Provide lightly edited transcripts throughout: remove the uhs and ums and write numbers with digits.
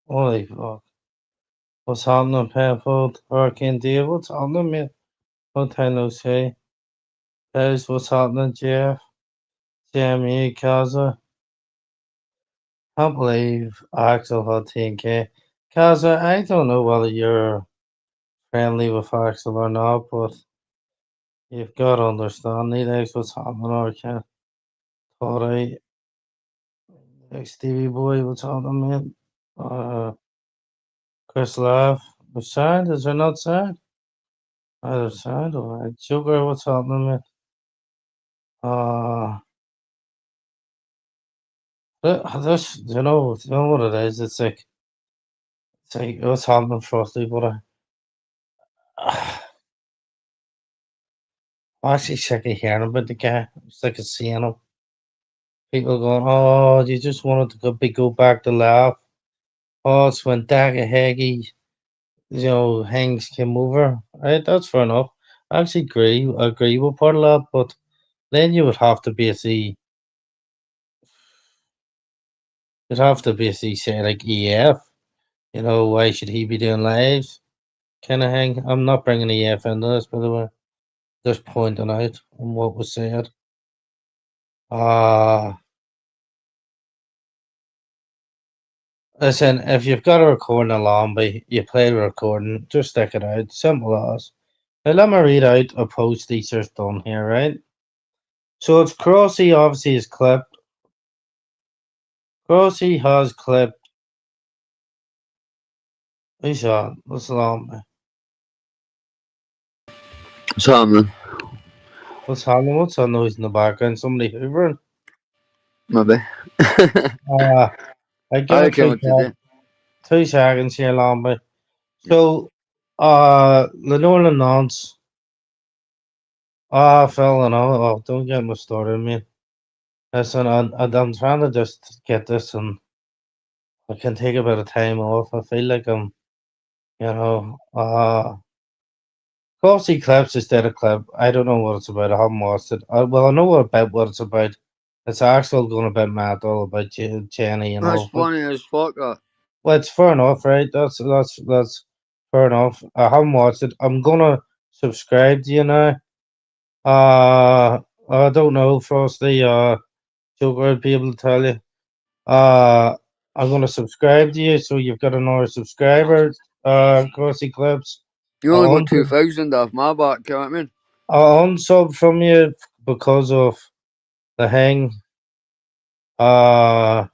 Holy fuck. What's happening, people? Hurricane Dave, what's happening, mate? Long time no see. Guys, what's happening, Jeff? Jamie, Kaza. Can't believe Axel had 10k. Kaza, I don't know whether you're friendly with Axel or not, but you've got to understand, Nedex, what's happening, or can't. Thought I, like Stevie Boy, what's happening, mate? Chris Laugh. Was signed? Is there not signed? Either side, alright. Sugar, what's happening, mate? Uh, this, you know what it is? It's like, what's happening for us, but I'm actually sick of hearing about the guy. I'm sick of seeing him. People going, oh, you just wanted to go back to laugh. Oh, it's when Dagger Haggy, Hanks came over. Right, that's fair enough. I actually agree with part of that, but then you'd have to basically say like EF. Why should he be doing lives? Kind of hang. I'm not bringing EF into this, by the way. Just pointing out on what was said. Uh, Listen, if you've got a recording along, but you play the recording, just stick it out. Simple as. Now, let me read out a post he's just done here, right? So it's Crossy obviously is clipped. Crossy has clipped. Who's that? What's along? Something, What's happening? What's that noise in the background? Somebody hoovering? maybe. I give I it came up today. 2 seconds here, Lambie. So, Lenore Nance. Phil, don't get me started, man. Listen, I'm trying to just get this, and I can take a bit of time off. I feel like you know, uh, Glossy Clips instead of Clip. I don't know what it's about. I haven't watched it. Well, I know about what it's about. It's actually going about metal, about Jenny, That's But funny as fuck. well, it's fair enough, right? That's fair enough. I haven't watched it. I'm gonna subscribe to you now. I don't know, Frosty. Joker would be able to tell you. Uh, I'm gonna subscribe to you, so you've got another subscriber. Crossy Clips. You only I'll got unsub, 2,000 off my back, you know what I mean? I'll unsub from you because of the hang. Uh,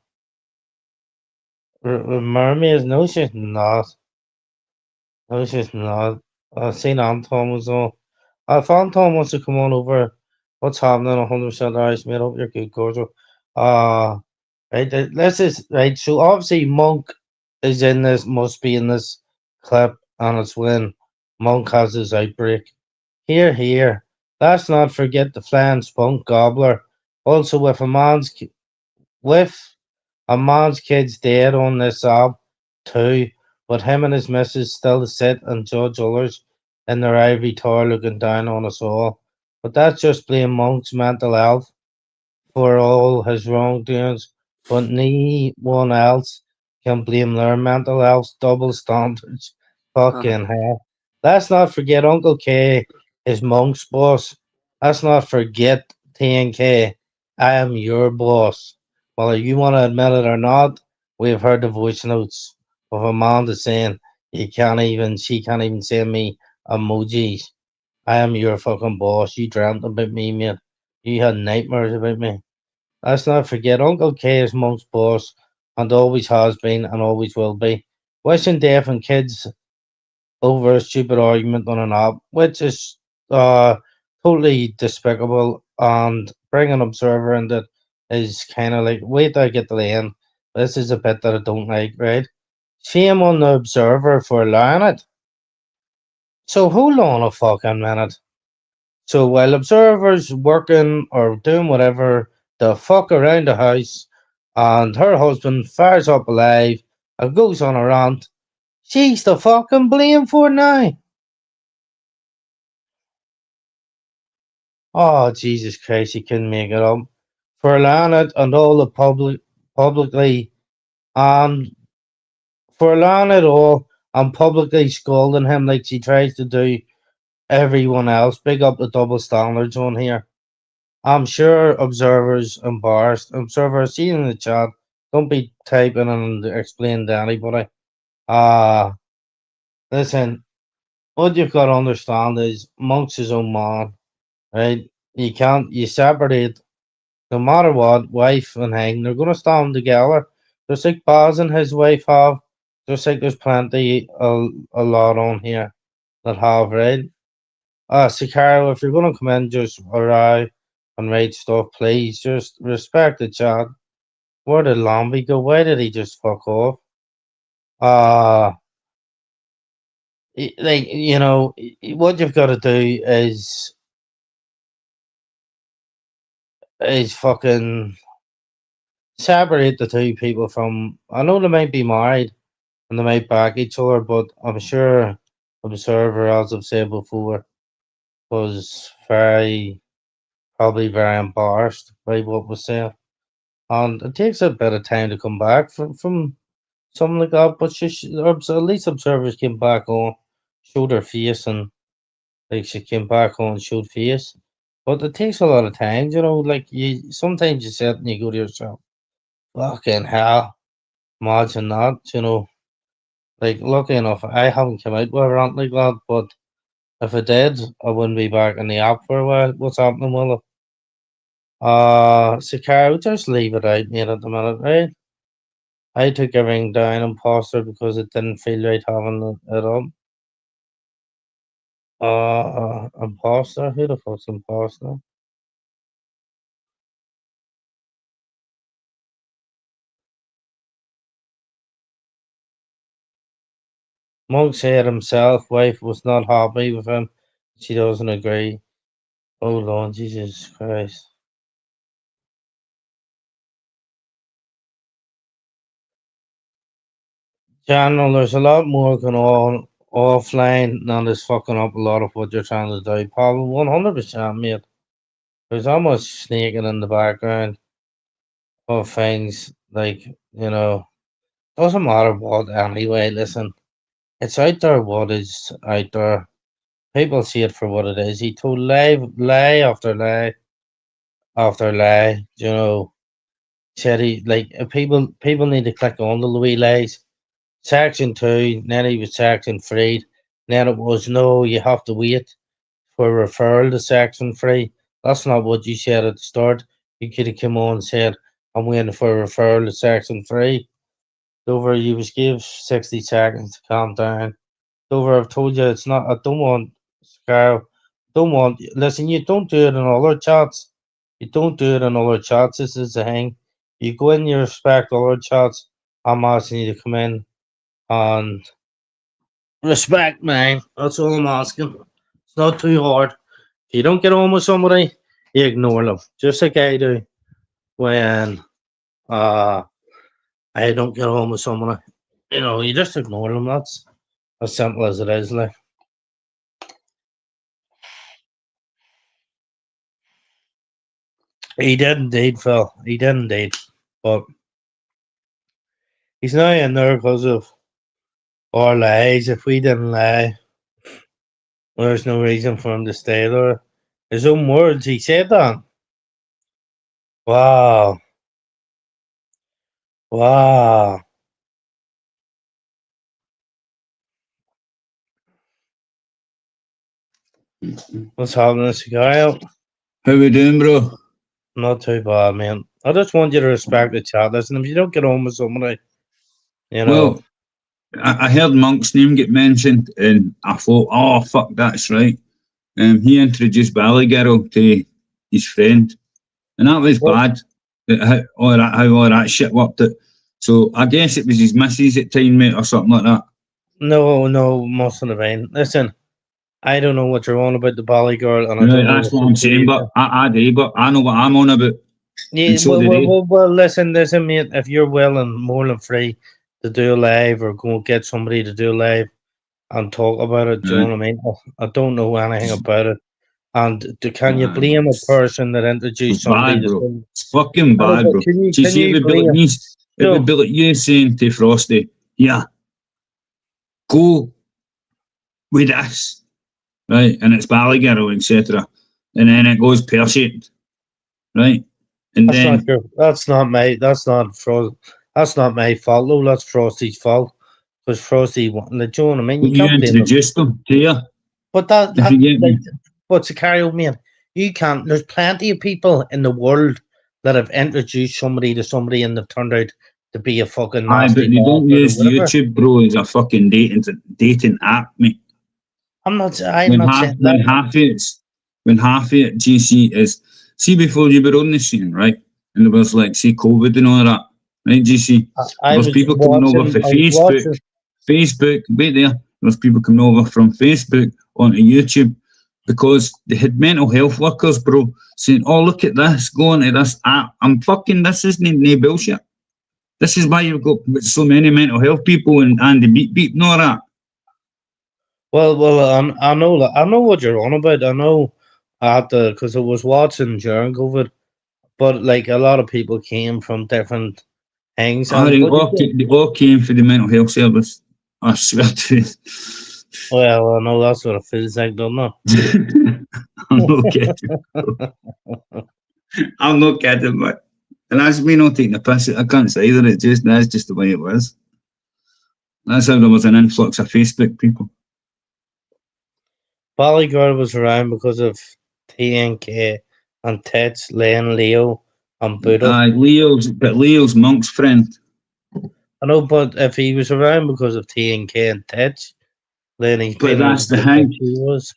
Mermaid. No, she's not. No, she's not. St. Anton was on. If Anton wants to come on over, what's happening? 100% Irish, mate. Hope you're good, cordial. Uh, right. Let's just right. So obviously, Monk is in this. Must be in this clip, and it's when Monk has his outbreak. Here, here. Let's not forget the flying spunk gobbler. Also, with a man's kid's dead on this app too, but him and his missus still sit and judge others in their ivory tower looking down on us all. But that's just blame Monk's mental health for all his wrongdoings, but no one else can blame their mental health double standards. Uh-huh. Fucking hell. Let's not forget Uncle K is Monk's boss. Let's not forget TNK. I am your boss. Whether you want to admit it or not, we've heard the voice notes of Amanda saying she can't even send me emojis. I am your fucking boss. You dreamt about me, mate. You had nightmares about me. Let's not forget Uncle K is Monk's boss and always has been and always will be. Wishing death and kids over a stupid argument on an app, which is uh totally despicable, and bringing Observer in that is kind of like, wait till I get to the end. This is a bit that I don't like, right? Shame on the Observer for allowing it. So hold on a fucking minute. So while Observer's working or doing whatever the fuck around the house, and her husband fires up alive and goes on a rant, she's the fucking blame for it now. Oh Jesus Christ, he couldn't make it up. For allowing it and all the publicly And for allowing it all and publicly scolding him like she tries to do everyone else, big up the double standards on here. I'm sure observers embarrassed. Observer, see in the chat. Don't be typing and explaining to anybody. Listen, what you've got to understand is Monk's his own man, right? You separate no matter what, wife and hang, they're gonna stand together. Just like Baz and his wife have. Just like there's plenty a lot on here that have, right? Sicario, if you're gonna come in, just arrive and write stuff, please. Just respect the chat. Where did Lambie go? Why did he just fuck off? Uh like what you've got to do is fucking separate the two people from. I know they might be married and they might back each other, but I'm sure Observer, as I've said before, was probably very embarrassed by what was said. And it takes a bit of time to come back from something like that, but at least Observers came back on, showed her face, and like she came back on, showed face. But it takes a lot of time, like sometimes you sit and you go to yourself, fucking hell, imagine that, Like, lucky enough, I haven't come out with a rant like that, but if I did, I wouldn't be back in the app for a while. What's happening, Will? Sicario, just leave it out, mate, at the minute, right? I took everything down imposter because it didn't feel right having it up. Imposter? Who the fuck's imposter? Monk said himself, wife was not happy with him. She doesn't agree. Oh Lord, Jesus Christ. Channel, there's a lot more going on offline than is fucking up a lot of what you're trying to do. Probably 100%, mate. There's almost sneaking in the background of things like, doesn't matter what anyway. Listen, it's out there what is out there. People see it for what it is. He told lie after lie after lie, said people need to click on the Louis lies. Section 2, then he was section 3, then it was no, you have to wait for referral to section 3. That's not what you said at the start. You could have come on and said, I'm waiting for a referral to section 3. Dover, you was give 60 seconds to calm down. Dover, I've told you it's not, I don't want, Scar, listen, you don't do it in other chats. You don't do it in other chats. This is the thing. You go in, you respect other chats. I'm asking you to come in and respect, man. That's all I'm asking. It's not too hard. If you don't get on with somebody, you ignore them. Just like I do when uh I don't get on with someone. You just ignore them. That's as simple as it is. Like he did indeed, Phil. He did indeed, but he's not in there because of our lies. If we didn't lie, there's no reason for him to stay there. His own words, he said that. Wow. Wow. What's happening, Sicario? How we doing, bro? Not too bad, man. I just want you to respect the chat. Listen, if you don't get on with somebody, Well, I heard Monk's name get mentioned, and I thought, oh, fuck, that's right. He introduced Ballygirl to his friend, and that was What? bad. How all that shit worked out. So I guess it was his missus at time, mate, or something like that. No, mustn't have been. Listen, I don't know what you're on about the Bally girl, and I Right, don't know that's the what I'm saying, but situation. I do, but I know what I'm on about. Yeah, And so did he. listen, mate. If you're willing, more than free to do a live or go get somebody to do a live and talk about it, do you Right. know what I mean? I don't know anything about it. And can you Bad, blame bro. a person that introduced It's somebody bad, to bro. something? It's fucking I know, bad, but bro. can See, you it would be like blame? me. It would be like you saying to Frosty, yeah, go with this, right? And it's Ballygirl, etc. And then it goes pear-shaped, right? And That's then not your. That's not my. That's not Frost. That's not my fault. Though that's Frosty's fault. Because Frosty, do you know what I mean? You you can't blame him. introduced them to you, But that, if you get like, me. what's the carry on, man? You can't. There's plenty of people in the world that have introduced somebody to somebody and they've turned out to be a fucking Aye, but nasty they don't bastard or use whatever. YouTube, bro, as a fucking dating app, mate. I'm not saying that. When half of it GC is, see, before you were on the scene, right? And there was like, see, COVID and all that, right, GC? I There was was people coming over watching. from I was watching. Facebook, wait there. There was people coming over from Facebook onto YouTube because they had mental health workers, bro, saying, oh, look at this, go on to this app. This isn't no bullshit. This is why you've got so many mental health people and the beep and all that. Well, I know that. I know what you're on about. I know because I was watching during COVID, but like a lot of people came from different things. They all came for the mental health service. I swear to you. Well, I know that's what it feels like, doesn't it? I'm not kidding. I'm not kidding, mate. And that's me not taking the piss. I can't say that that's just the way it was. That's how there was an influx of Facebook people. Ballygirl was around because of TNK and Tits, Len, Leo, and Buddha. Leo's Monk's friend. I know, but if he was around because of TNK and Tits, then he's But been that's the around thing. because he was.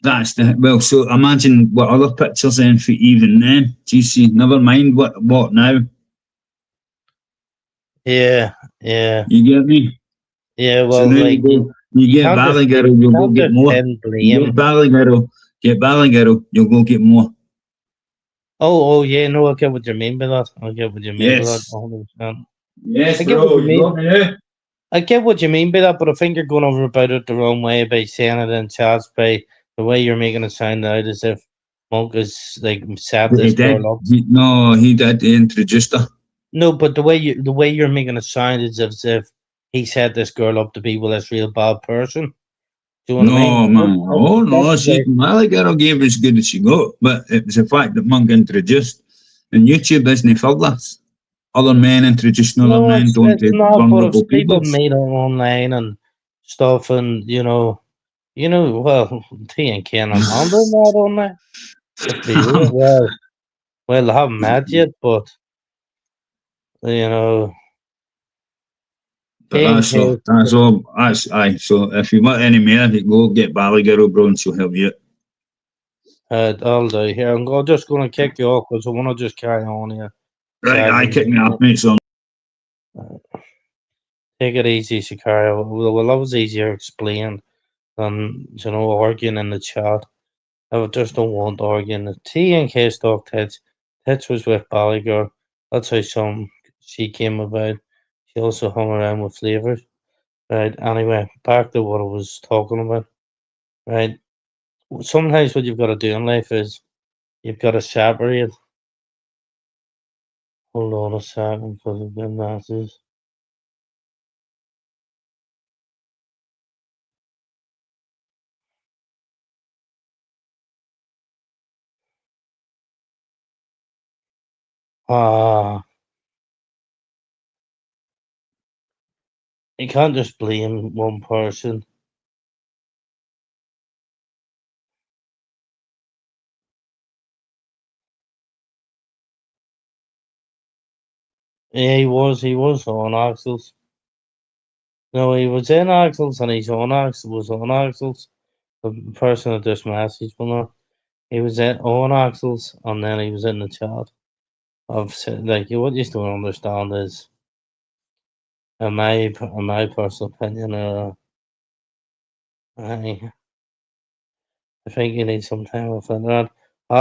Well, so imagine what other pictures then for even then. GC, never mind what now. Yeah. You get me? Yeah, So well, now like, you get can't just Ballygirl, you'll go can't get just more. pin You blame. get Ballygirl, you'll go get more. Oh, yeah, no, I get what you mean by that. I get what you mean by that, Yes. 100%. Yes, I get what bro. you You got mean. me now? I get what you mean by that, but I think you're going over about it the wrong way by saying it in chats by the way you're making it sound out as if Monk is like set But he this did. girl up. He did. He introduced her. No, but the way you're making it sound is as if he set this girl up to be with this real bad person. Do you know what I No, mean? man. Oh, That's no. the way. Ballygirl gave as good as she got. But it was the fact that Monk introduced. And YouTube isn't for this. Other men introducing other No, men don't it's to not. But vulnerable if people people. meet her online and stuff, and well, T and Ken and Amanda not on there. Let's be real. Well, I haven't met yet, but you know, But T and that's K. all. That's all. That's aye. So if you want any more, you go get Ballygirl, bro, and she'll help you. I'll do here. Just going to kick you off because I want to just carry on here. Right, I kick me off, mate. So Take it easy, Sicario. Well, that was easier explained than arguing in the chat. I just don't want arguing. The T and K stuff, Tits. Tits was with Ballygirl. That's how she came about. She also hung around with Flavors. Right. Anyway, back to what I was talking about. Right. Sometimes what you've got to do in life is you've got to separate. Hold on a second because of the masses. You can't just blame one person. Yeah, he was on Axels. No, he was in Axels and he's on Axels, was on Axels. The person that just messaged me now. He was on Axels and then he was in the chat. I've said, like, what you don't understand is, in my personal opinion, I think you need some time off on that.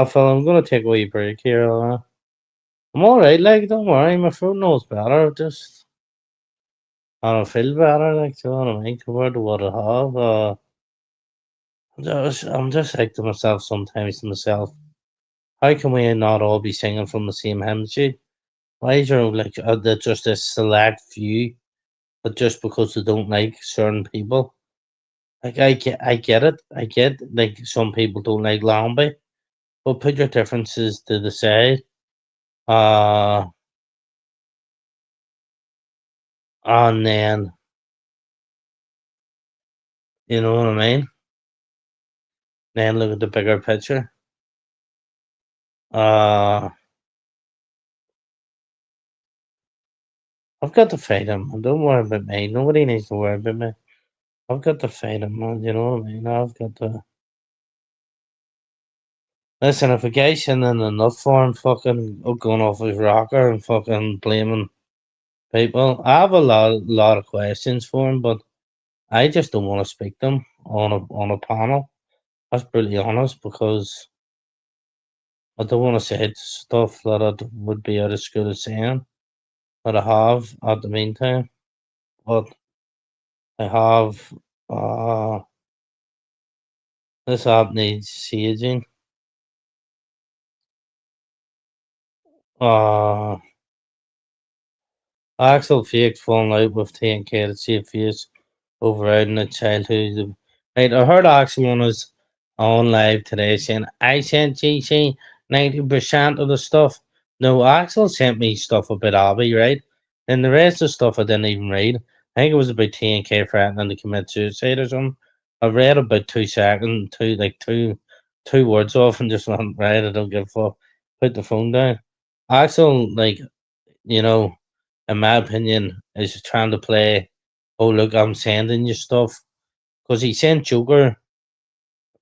Phil, I'm gonna take a wee break here. I'm alright, like, don't worry, my throat knows better. Just I don't feel better, like, do you know what I mean, compared to what I have. I'm just like to myself sometimes to myself, how can we not all be singing from the same hymn sheet? Why is there like just a select few, but just because they don't like certain people? Like I get it. I get like some people don't like Lambie, but put your differences to the side. Uh, and then you know what I mean. Then look at the bigger picture. Uh, I've got to fight him. Don't worry about me. Nobody needs to worry about me. I've got to fight him, man. You know what I mean? I've got to. Listen, if a guy's sending a nut for him, fucking going off his rocker and fucking blaming people, I have a lot of questions for him, but I just don't want to speak to him on a panel. That's brutally honest because I don't want to say stuff that I would be out of school of saying that I have at the meantime. But I have this app needs saging. Uh Axel faked falling out with 10k to save face overriding a childhood. Right, I heard Axel on live today saying I sent GC 90% of the stuff. No, Axel sent me stuff about Abby, right? And the rest of the stuff I didn't even read. I think it was about 10k threatening to commit suicide or something. I read about 2 seconds, two words off and just went, right, I don't give a fuck. Put the phone down. Axel, like, you know, in my opinion, is trying to play, oh, look, I'm sending you stuff. Because he sent Joker,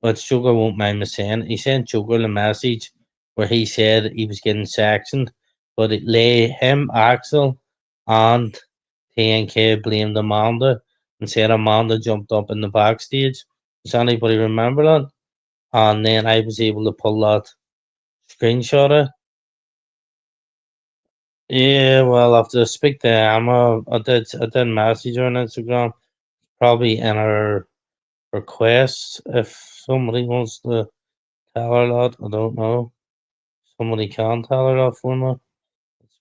but Joker won't mind me saying, he sent Joker the message where he said he was getting sectioned, but it lay him, Axel, and TNK blamed Amanda and said Amanda jumped up in the backstage. Does anybody remember that? And then I was able to pull that screenshot of. Yeah, well, after I speak to Emma, I did message her on Instagram, probably in her request if somebody wants to tell her that. I don't know. Somebody can tell her that for me.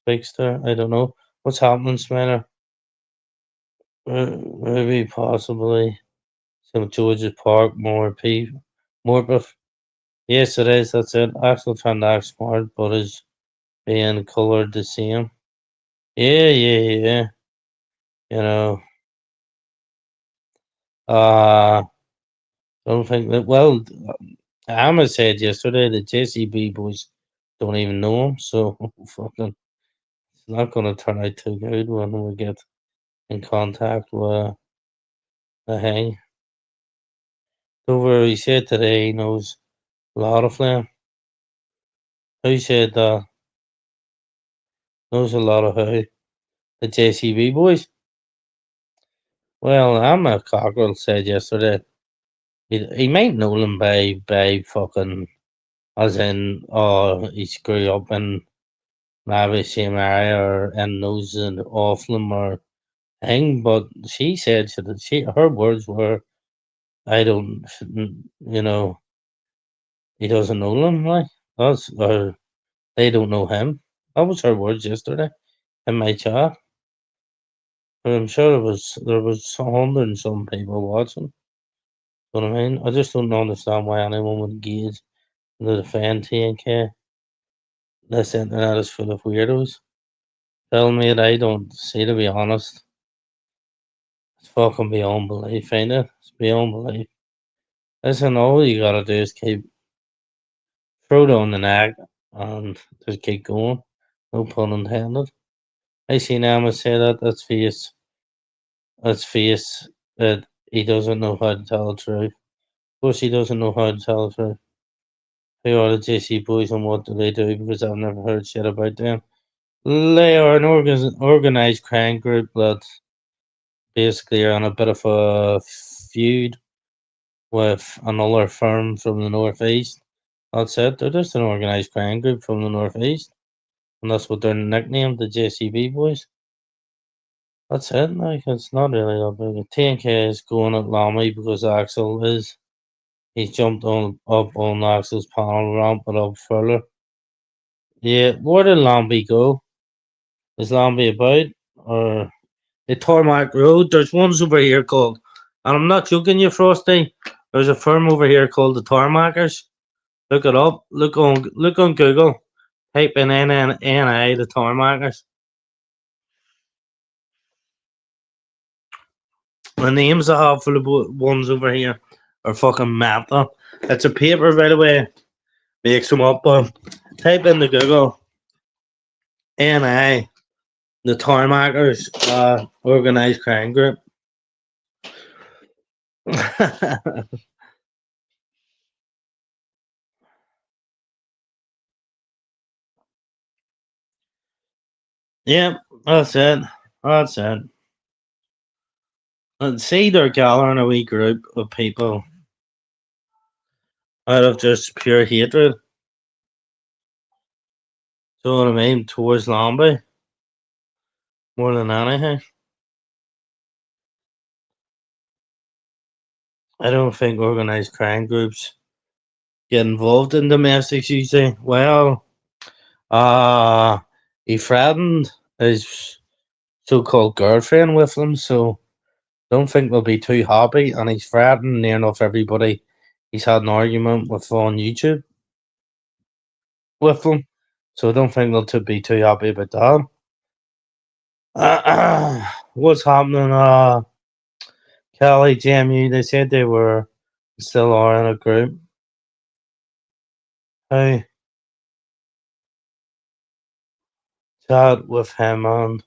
Speaks to her. I don't know. What's happening, Smanner? Maybe possibly St. George's Park, Morpeth. Yes, it is. That's it. Axel trying to act smart, but is being coloured the same. Yeah, yeah, yeah. You know, uh, don't think that. Well, Emma said yesterday that JCB boys don't even know him, so fucking, it's not going to turn out too good when we get in contact with the hang. Over, he said today he knows a lot of them. Who said that? Knows a lot of who? The JCB boys? Well, Emma Cockrell said yesterday he might know them by fucking, as in, oh, he grew up in maybe same area or in knows an off them or thing, but she said her words were, I don't, you know, he doesn't know them, like, that's, or they don't know him. That was her words yesterday in my chat. But I'm sure there was 100 and some people watching. But I mean, I just don't understand why anyone would engage in the defend TNK. This internet is full of weirdos. Tell me that I don't see, to be honest. It's fucking beyond belief, ain't it? It's beyond belief. Listen, all you gotta do is throw down the neck and just keep going. No pun intended. I seen Emma say that. That's face that he doesn't know how to tell the truth. Of course, he doesn't know how to tell the truth. Who are the JC boys and what do they do? Because I've never heard shit about them. They are an organized crime group that basically are on a bit of a feud with another firm from the northeast. That's it. They're just an organized crime group from the northeast, and that's what they're nicknamed, the JCB boys. That's it. Like, it's not really that big. TNK is going at Lamy because Axel is. He's jumped up on Axel's panel, ramp it up further. Yeah, where did Lambie go? Is Zombie about? Or the Tarmac Road? There's ones over here called, and I'm not joking you, Frosty. There's a firm over here called the Tarmackers. Look it up. Look on Google. Type in NNNI, the Tarmackers. The names I have for the ones over here are fucking meta. It's a paper, by the way. Makes them up. Type in the Google NI, the Tarmackers, organized crime group. Yeah, that's it. That's it. And see, they're gathering a wee group of people out of just pure hatred. So what I mean, towards Lambie more than anything. I don't think organized crime groups get involved in domestics usually. Well, he threatened his so-called girlfriend with them, so don't think they'll be too happy. And he's threatened near enough everybody he's had an argument with on YouTube with them, so I don't think they'll be too happy about that. What's happening? Kelly, JMU, they said they were still are in a group. Hey, chat with him and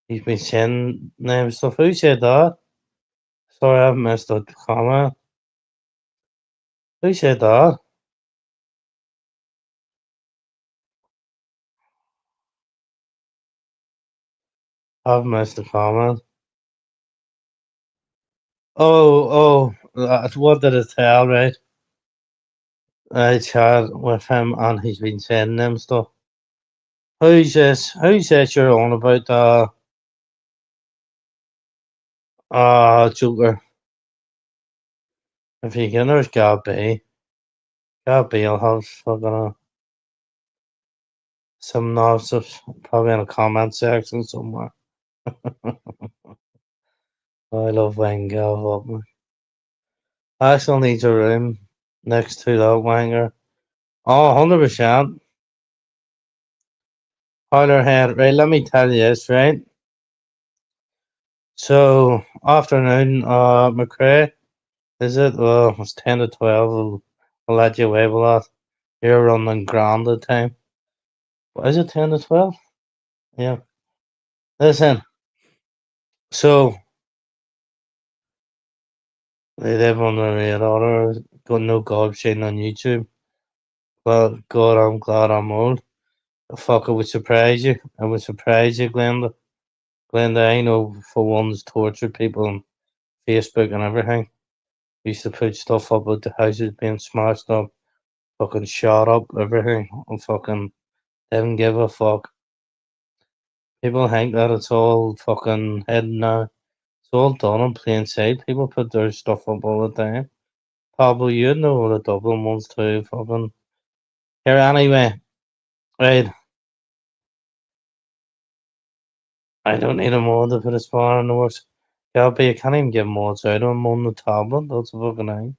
he's been saying name stuff. Who said that? Sorry, I've missed the comment. Who said that? I've missed the comment. Oh, what did it tell, right? I chat with him and he's been saying them stuff. Who's this? Who's this you're on about Joker? If you can, there's gotta be. I'll have fucking some nonsense probably in a comment section somewhere. I love Wenger. Love me. I still need a room next to that Wenger. Oh, 100%. Harder head. Right, let me tell you this, right? So, afternoon, McRae, is it? Well, it's 10 to 12. I'll let you away with that. You're running grand the time. Is it 10 to 12? Yeah. Listen, so they live on the radar. Got no gobshite on YouTube. Well, God, I'm glad I'm old. Fuck, it would surprise you. It would surprise you, Glenda. Glenda, I know for one's tortured people on Facebook and everything. Used to put stuff up with the houses being smashed up, fucking shot up, everything. And fucking didn't give a fuck. People think that it's all fucking hidden now. It's all done in plain sight. People put their stuff up all the time. Probably you know the Dublin ones too. Fucking here anyway. Right. I don't need a mod to put a spawn in the works. Yeah, but you can't even get mods out of them on the tablet. That's a fucking thing.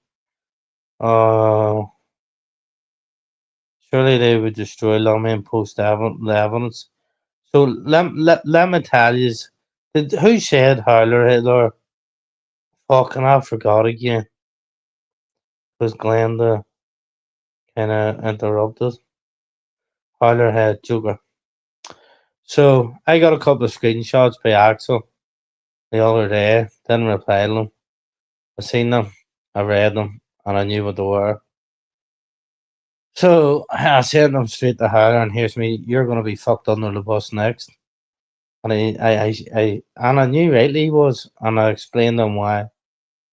Surely they would destroy Lummy and post the evidence. So let me tell you, who said Howler Hitler? Fucking I forgot again. Because Glenda kind of interrupted. Howler head Joker. So I got a couple of screenshots by Axel the other day. Didn't reply to them. I seen them, I read them, and I knew what they were. So I sent them straight to her, and here's me. You're gonna be fucked under the bus next. And I knew rightly he was, and I explained to him why.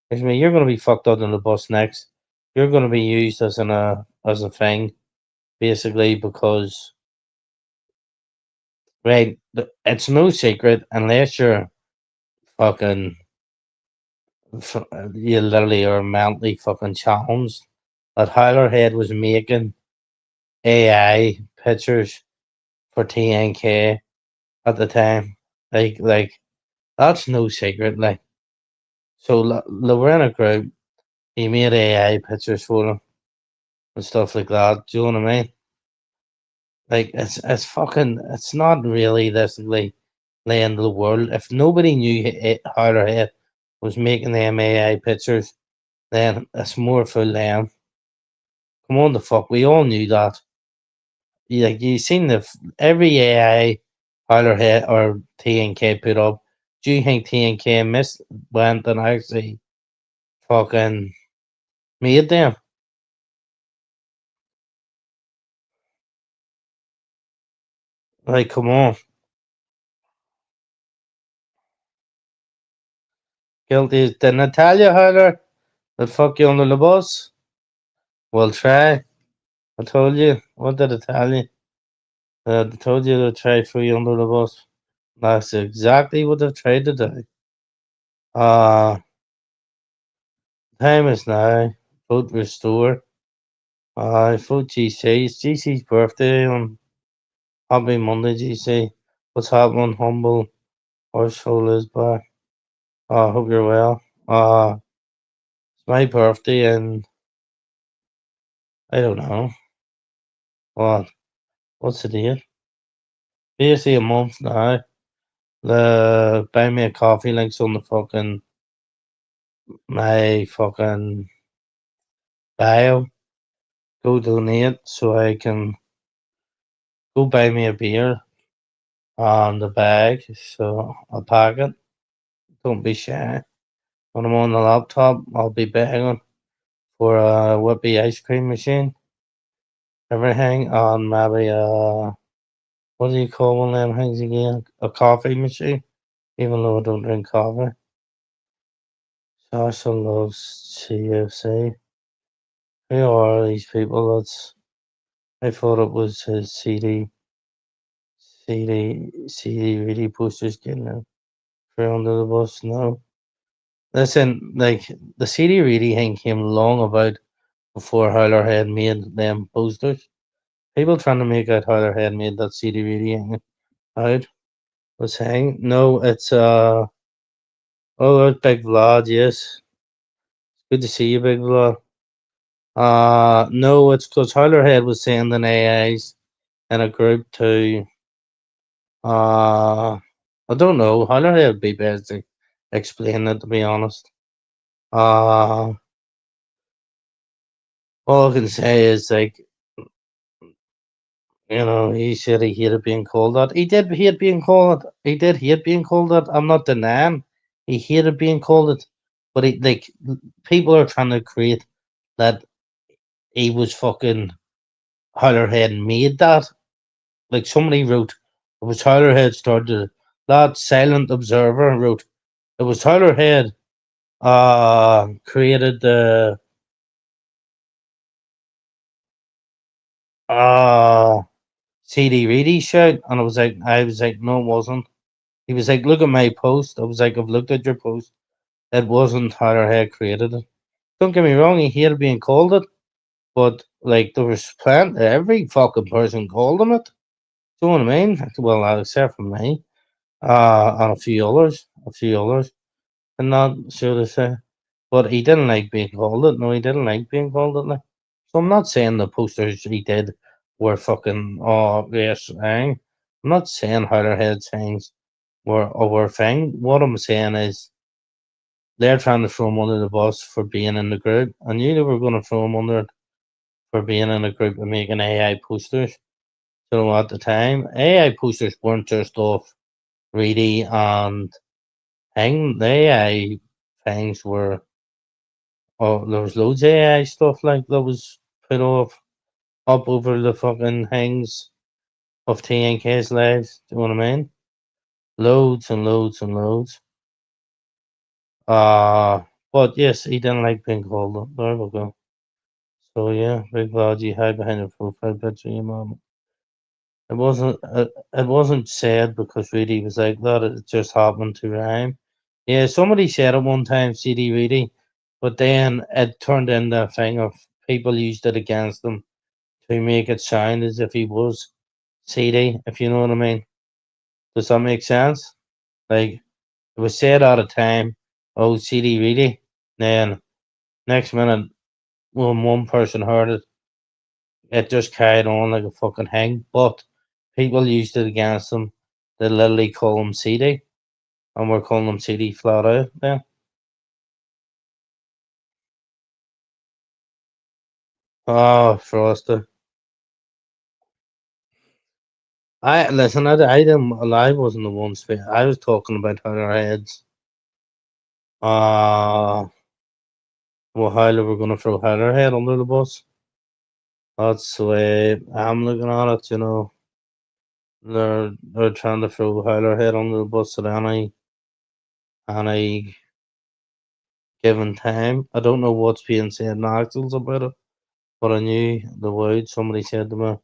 Here's me. You're gonna be fucked under the bus next. You're gonna be used as a thing, basically because right. It's no secret unless you're fucking. You literally are mentally fucking challenged. That Howlerhead was making AI pictures for TNK at the time. Like that's no secret. Like so, they were in a group. He made AI pictures for them and stuff like that. Do you know what I mean? Like it's fucking. It's not really this like the end of the world. If nobody knew how their head was making them AI pictures, then it's more for them. Come on, the fuck, we all knew that. Like you seen every AI Head or TNK put up. Do you think TNK went and actually fucking made them? Like, come on, guilty. Didn't I tell you, Hyler? That fuck you under the bus? Well, try. I told you. What did I tell you? I told you to try throw you under the bus. That's exactly what I've tried to do. Time is now. Vote restore. Vote GC. It's GC's birthday on Happy Monday, GC. What's happening, humble? Our soul is back. Hope you're well. It's my birthday and I don't know. What? What's the date? Basically a month now. The buy me a coffee links on the fucking my fucking bio. Go donate so I can go buy me a beer on the bag. So I'll pack it. Don't be shy. When I'm on the laptop, I'll be begging for a whippy ice cream machine. Everything on maybe what do you call one of them things again? A coffee machine. Even though I don't drink coffee. Sasha loves CFC. Who are these people? I thought it was his CD really posters getting him thrown under the bus. No. Listen, like the CD really thing came long about before Howler had made them posters. People trying to make out Howler had made that CD really out was saying no, it's it's Big Vlad, yes. Good to see you, Big Vlad. No, it's because Howlerhead was sending AIs in a group to I don't know. Howlerhead would be best to explain it, to be honest. Uh all I can say is like he said he hated being called that. He did hate being called it. He did hate being called that. I'm not denying he hated being called it. But people are trying to create that he was fucking Howlerhead made that. Like somebody wrote, it was Tyler Head started. That Silent Observer wrote, it was Tyler Head created the CD Reedy shout, and I was like, no, it wasn't. He was like, look at my post. I was like, I've looked at your post. It wasn't Tyler Head created it. Don't get me wrong, he hated being called it, but like there was plenty, every fucking person called him it. Do you know what I mean? Well, except for me. And a few others, and not sure to say. But he didn't like being called it. No, he didn't like being called it. Like. So I'm not saying the posters he did were fucking yes thing. I'm not saying Head things were a thing. What I'm saying is they're trying to throw him under the bus for being in the group. I knew they were going to throw him under it for being in a group and making AI posters. So at the time, AI posters weren't just off Reedy and Hang. The AI things were there was loads of AI stuff like that was put up over the fucking hangs of TNK's lives. Do you know what I mean? Loads and loads and loads. But yes, he didn't like being called up. There we go. So yeah, big Vlad, you hide behind the profile picture of your mom. It wasn't said because Reedy was like that. It just happened to rhyme. Yeah, somebody said it one time, CD Reedy, but then it turned into a thing of people used it against him to make it sound as if he was CD, if you know what I mean. Does that make sense? Like, it was said at a time, oh, CD really? Then, next minute, when one person heard it, it just carried on like a fucking hang. But people used it against them. They literally call them CD. And we're calling them CD flat out then. Oh, Frosty. I listen. I didn't. I wasn't the one speaking. I was talking about our heads. Well, how they were gonna throw her head under the bus. That's the way I'm looking at it. You know, they're trying to throw her head under the bus at any given time. I don't know what's being said in articles about it, but I knew the word. Somebody said to me,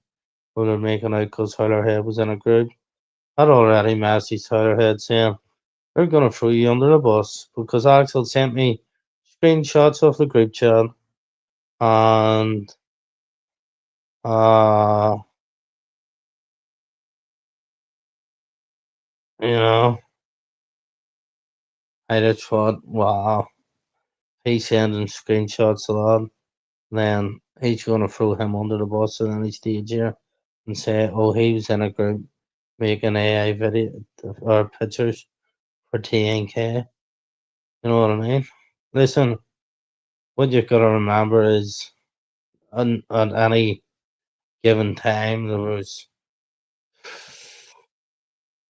"Well, they're making out because Tyler Head was in a group." I'd already messaged Tyler Head saying they're gonna throw you under the bus because Axel sent me screenshots of the group chat and uh you know I just thought, wow, he's sending screenshots a lot, then he's gonna throw him under the bus at any stage here and say, oh, he was in a group making AI video or pictures for TNK. You know what I mean? Listen, what you've got to remember is at any given time there was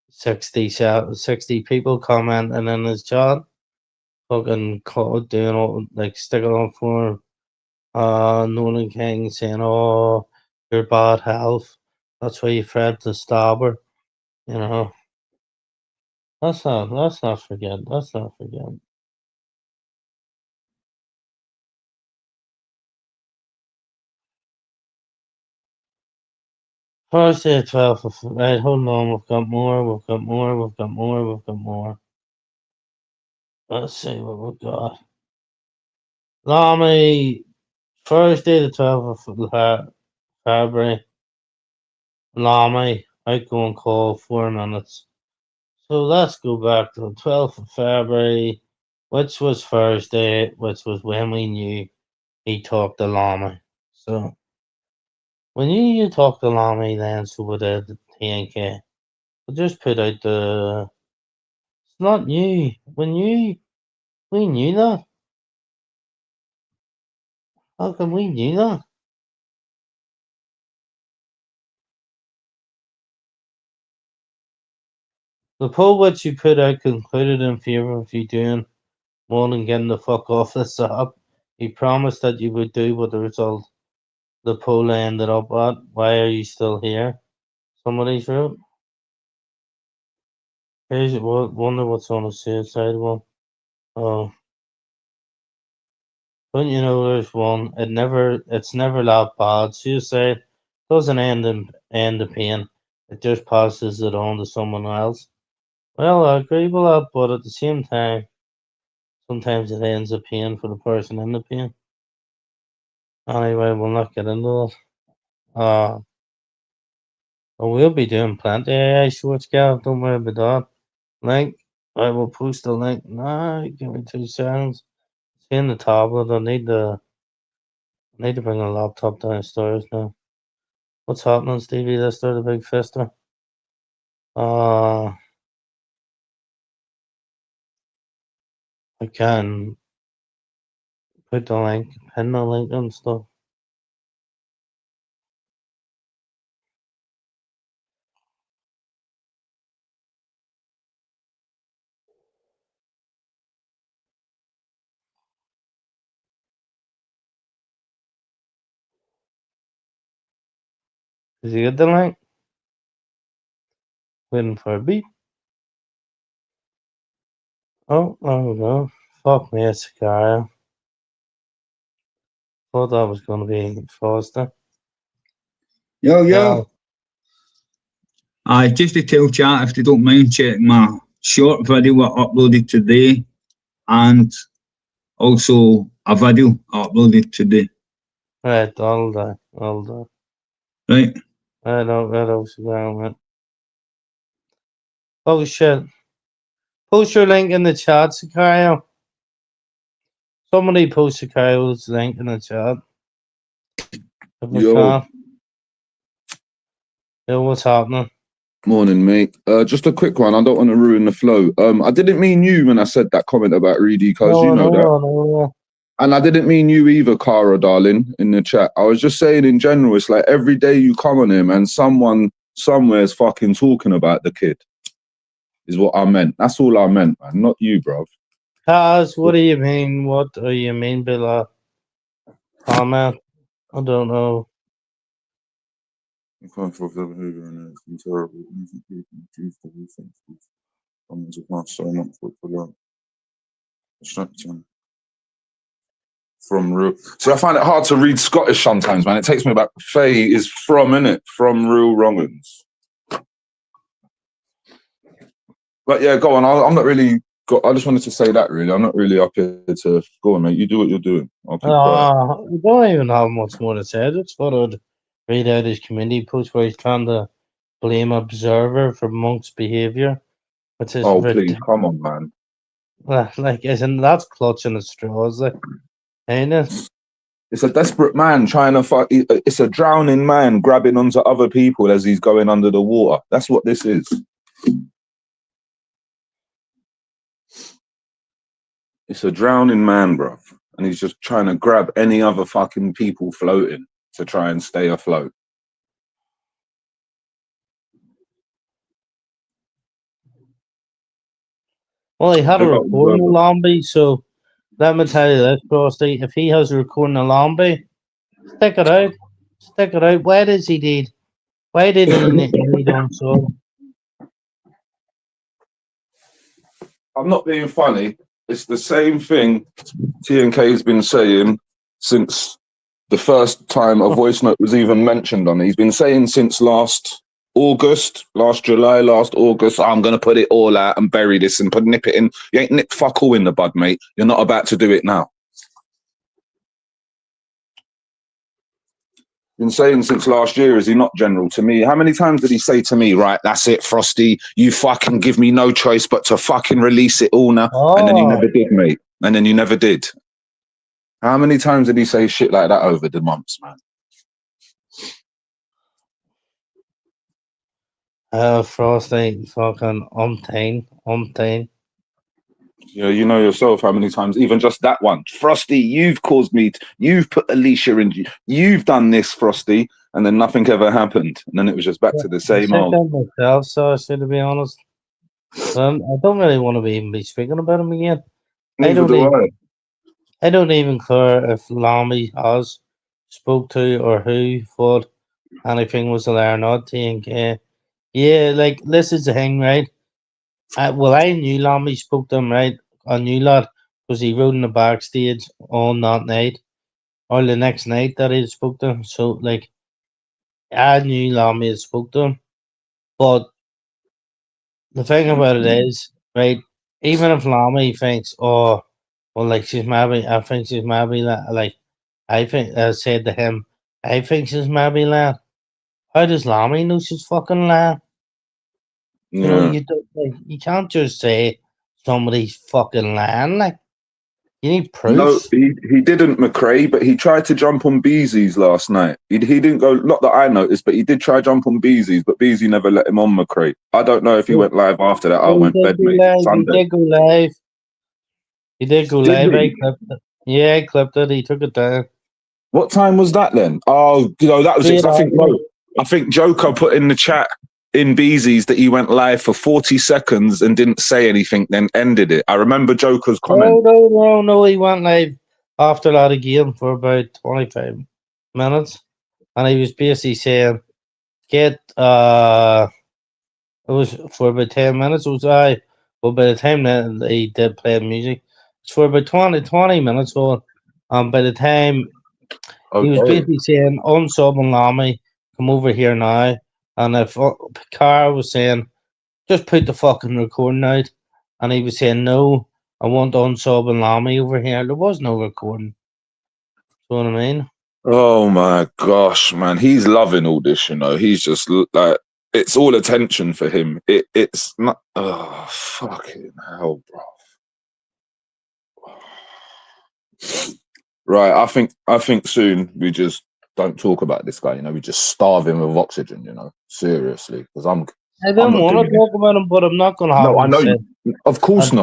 60 people commenting in his chat, fucking doing all like sticking on for Nolan King saying, oh, you're bad health. That's why you fed to stab her. You know. Let's not forget. Let's not forget. Thursday at 12. Right, hold on. We've got more. We've got more. We've got more. We've got more. Let's see what we've got. Lamy, Thursday the 12th of February. Lamy, outgoing call 4 minutes. So let's go back to the 12th of February, which was Thursday, which was when we knew he talked to Lamy. So when you talked to Lamy, then so we did the TNK. We just put out the. It's not new. We knew that. How come we knew that? The poll which you put out concluded in favour of you doing more than getting the fuck off this app. You promised that you would do what the result the poll ended up at. Why are you still here? Somebody's wrote. Here's wonder what's on the suicide one. Oh, don't you know there's one? It's never that bad. Suicide doesn't end the pain. It just passes it on to someone else. Well, I agree with that, but at the same time, sometimes it ends the pain for the person in the pain. Anyway, we'll not get into that. We'll be doing plenty of AI shorts, Gav. Don't worry about that. Link. I will post the link. Nah, give me 2 seconds. It's in the tablet. I need to bring a laptop downstairs now. What's happening, Stevie? Let's start a big fester. I can put the link, pin the link and stuff. Did you get the link? Waiting for a beep. Oh, there we go. Fuck me, it's Sakaria. Thought that was going to be Foster. Yo. Just to tell chat if they don't mind checking my short video I uploaded today and also a video I uploaded today. Right, all day. Right. I don't know, Oh shit. Post your link in the chat, Sicario. Somebody post Sicario's link in the chat. If we Yo. can. Yo, what's happening? Morning, mate. Just a quick one. I don't want to ruin the flow. I didn't mean you when I said that comment about Reedy, cuz you know that. No. And I didn't mean you either, Cara, darling, in the chat. I was just saying in general, it's like every day you come on him and someone somewhere's fucking talking about the kid. Is what I meant. That's all I meant, man. Not you, bruv. Kaz, what do you mean? What do you mean by that comment? I don't know. For their behavior and it's been terrible. Someone's not so much for that. Distracting. From real. See, I find it hard to read Scottish sometimes, man. It takes me back. Faye is from, innit? From real wrong'uns. But yeah, go on. I'm not really. I just wanted to say that, really. I'm not really up here to go on, mate. You do what you're doing. I'll keep quiet. We don't even have much more to say. I just thought I'd read out his community post where he's trying to blame Observer for Monk's behaviour, which is Please, come on, man. like, isn't that's clutching at straws, like, ain't it? It's a desperate man trying to fight. It's a drowning man grabbing onto other people as he's going under the water. That's what this is. It's a drowning man, bruv. And he's just trying to grab any other fucking people floating to try and stay afloat. Well, he had a recording of Lombi, so let me tell you this, Frosty. If he has a recording of Lombi, stick it out. Stick it out. Why does he need? Why did he need on so? I'm not being funny. It's the same thing TNK has been saying since the first time a voice note was even mentioned on it. He's been saying since last July, I'm going to put it all out and bury this and nip it in. You ain't nipped fuck all in the bud, mate. You're not about to do it now. Been saying since last year, is he not, General? To me, how many times did he say to me, right, that's it, Frosty, you fucking give me no choice but to fucking release it all now? And then you never did, mate. And then you never did. How many times did he say shit like that over the months, man? Frosty, fucking umpteen. Yeah, you know yourself how many times, even just that one. Frosty, you've caused me, you've put Alicia in, you've done this, Frosty, and then nothing ever happened. And then it was just back to the same old. Myself, so to be honest. I don't really want to even be speaking about him again. I don't even care if Lamy has spoke to or who thought anything was there or not. TNK. Yeah, like this is the thing, right? I knew Lamy spoke to him, right? I knew that because he rode in the backstage on that night or the next night that he spoke to him. So like, I knew Lamy had spoke to him, but the thing about it is, right? Even if Lamy thinks, oh, well, like I think she's maybe like, I think I said to him, I think she's maybe lying. How does Lamy know she's fucking lying? Yeah. You know, you can't just say somebody's fucking lying. Like, you need proof. No, he didn't, McRae, but he tried to jump on Beezy's last night. He didn't go, not that I noticed, but he did try jump on Beezy's, but Beezy never let him on, McRae. I don't know if he went live after that. I went bed, mate. Sunday. He did go live. He did go live. I clipped it. Yeah, I clipped it. He took it down. What time was that then? Oh, that was it. I think Joker put in the chat in Beezy's that he went live for 40 seconds and didn't say anything, then ended it. I remember Joker's comment. No. He went live after that again for about 25 minutes. And he was basically saying, it was for about 10 minutes. It was but by the time that he did play music, it's for about 20 minutes. So, by the time he was basically saying, unsub and Lamy, come over here now. And if Picard was saying, just put the fucking recording out. And he was saying, no, I want unsub and Lamy over here. There was no recording. You know what I mean? Oh my gosh, man. He's loving all this, you know. He's just like, it's all attention for him. It's not. Oh fucking hell, bro. Right, I think soon we just don't talk about this guy. You know, we just starve him of oxygen. You know, seriously, because I don't not want doing to talk about him, but I'm not going to have No, I him know. sit Of course and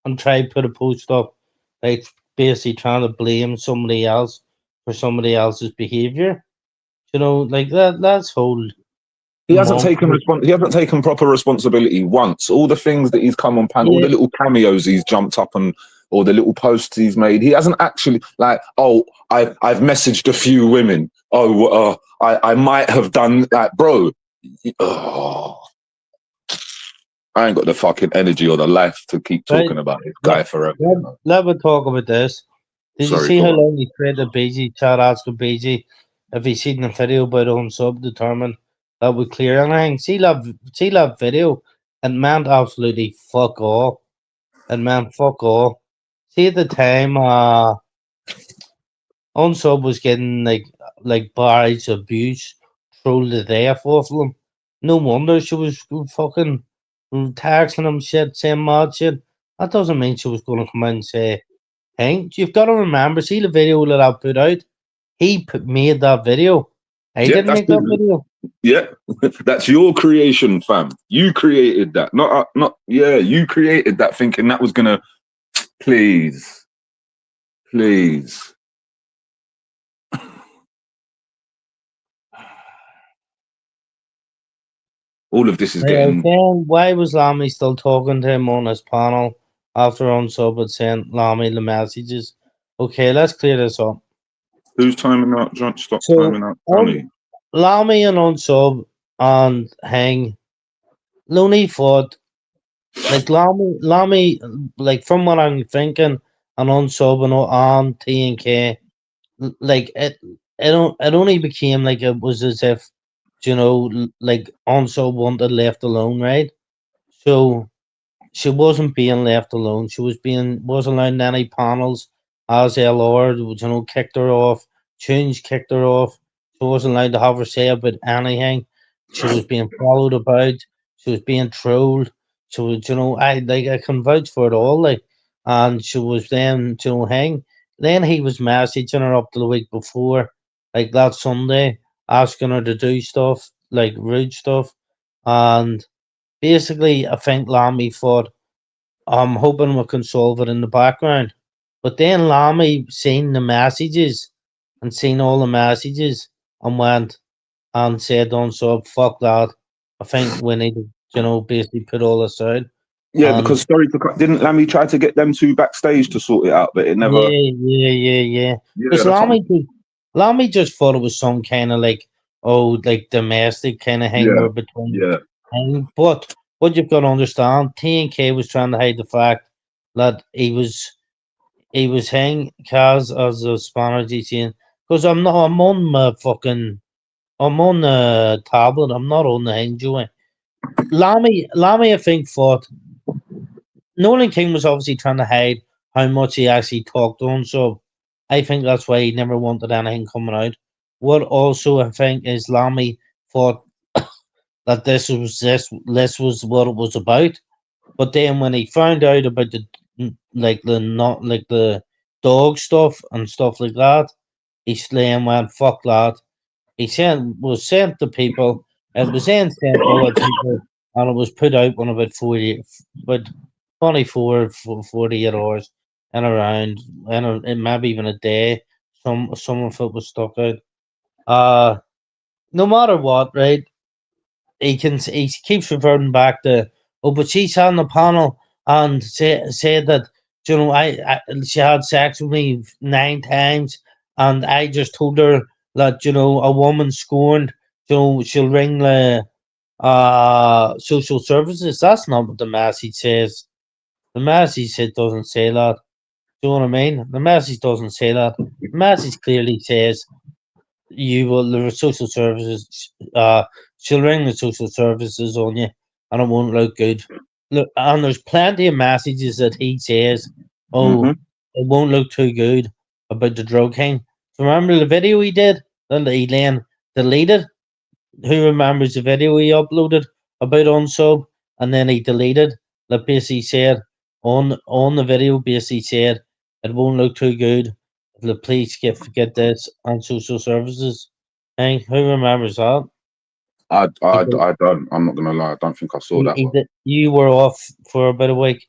not. try to put a post up, like basically trying to blame somebody else for somebody else's behavior. You know, like that's whole. He hasn't monk. He hasn't taken proper responsibility once. All the things that he's come on panel, all Yeah. the little cameos he's jumped up and, or the little posts he's made, he hasn't actually like. Oh, I've messaged a few women. Oh, I might have done that, bro. Oh, I ain't got the fucking energy or the life to keep talking Right. about this guy forever. Let me talk about this. Did you Sorry, see go how on. long he created BG? Chad asking BG if he's seen the video about unsub determined that would clear anything. See that video? It meant absolutely fuck all. It meant fuck all. See at the time unsub was getting like barrage of abuse through the death off of them. No wonder she was fucking taxing him shit, saying mad shit. That doesn't mean she was gonna come out and say thing. You've got to remember, see the video that I put out. He made that video. I Yeah, didn't make that video. Yeah, that's your creation, fam. You created that. Not. Yeah, you created that, thinking that was gonna. Please. All of this is Right, I was getting. saying, why was Lamy still talking to him on his panel after Unsub had sent Lamy the messages? Okay, let's clear this up. Who's timing out? John, stop So, timing out. Johnny. Lamy and Unsub and Hang, Looney fought. Like Lamy, like from what I'm thinking, and Unsub and TNK, like it only became like it was as if like Onso wanted left alone, right? So she wasn't being left alone. She wasn't allowed in any panels as LR, kicked her off. Tunes kicked her off. She wasn't allowed to have her say about anything. She was being followed about. She was being trolled. She was, I can vouch for it all. Like, and she was then, hang. Then he was messaging her up to the week before, like that Sunday, asking her to do stuff, like rude stuff, and basically, I think Lamy thought, I'm hoping we can solve it in the background. But then Lamy seen the messages and seen all the messages and went and said on so fuck that. I think we need to, basically put all this out. Yeah, And because sorry to cut. Didn't Lammy try to get them two backstage to sort it out, but it never. yeah. Yeah, Because that's what. Lamy just thought it was some kind of like domestic kind of thing Yeah, where between. yeah. But what you've got to understand, TNK was trying to hide the fact that he was hanging Kaz as a spanner GC because I'm on my fucking I'm on the tablet, I'm not on the Enjoy. Lamy I think thought Nolan King was obviously trying to hide how much he actually talked on, so I think that's why he never wanted anything coming out. What also I think is Lamy thought that this was what it was about. But then when he found out about the dog stuff and stuff like that, he slam went fuck that. He was sent to people. It was then sent to other people, and it was put out in about 24, 48 hours, and around, and maybe even a day. Some of it was stuck out. No matter what, right? He keeps reverting back to, oh, but she's on the panel and said that she had sex with me 9 times, and I just told her that a woman scorned, she'll ring the social services. That's not what the message says. The message doesn't say that. Do you know what I mean? The message doesn't say that. The message clearly says the social services she'll ring the social services on you and it won't look good. Look, and there's plenty of messages that he says, oh, it won't look too good about the drug king. So remember the video he did that he then deleted? who remembers the video he uploaded about unsub, and then he deleted that basically said on the video basically said it won't look too good if the police get this on social services thing. Who remembers that? I don't. I'm not gonna lie. I don't think I saw that one. You were off for about a week.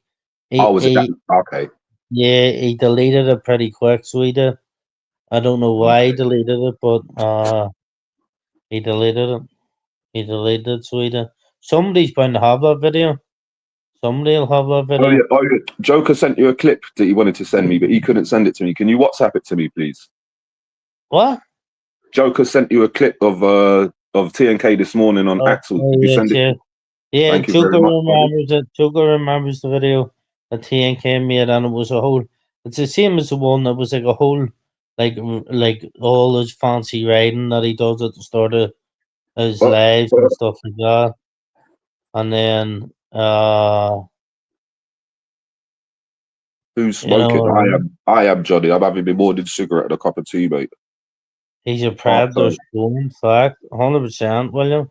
Oh, was it that? Okay. Yeah, he deleted it pretty quick, so he did. I don't know why he deleted it, but he deleted it. He deleted it, so he did. Somebody's bound to have that video. Somebody will have that video. Oh yeah. Joker sent you a clip that he wanted to send me, but he couldn't send it to me. Can you WhatsApp it to me, please? What? Joker sent you a clip of TNK this morning on Axel. Could you send it? Yeah, Thank you Joker very much, remembers it. Joker remembers the video that TNK made, and it was a whole. It's the same as the one that was like a whole, like all his fancy writing that he does at the start of his lives and stuff like that. And then, who's smoking? I am Johnny. I'm having me morning cigarette and a cup of tea, mate. He's a predator, in fact, 100%, William.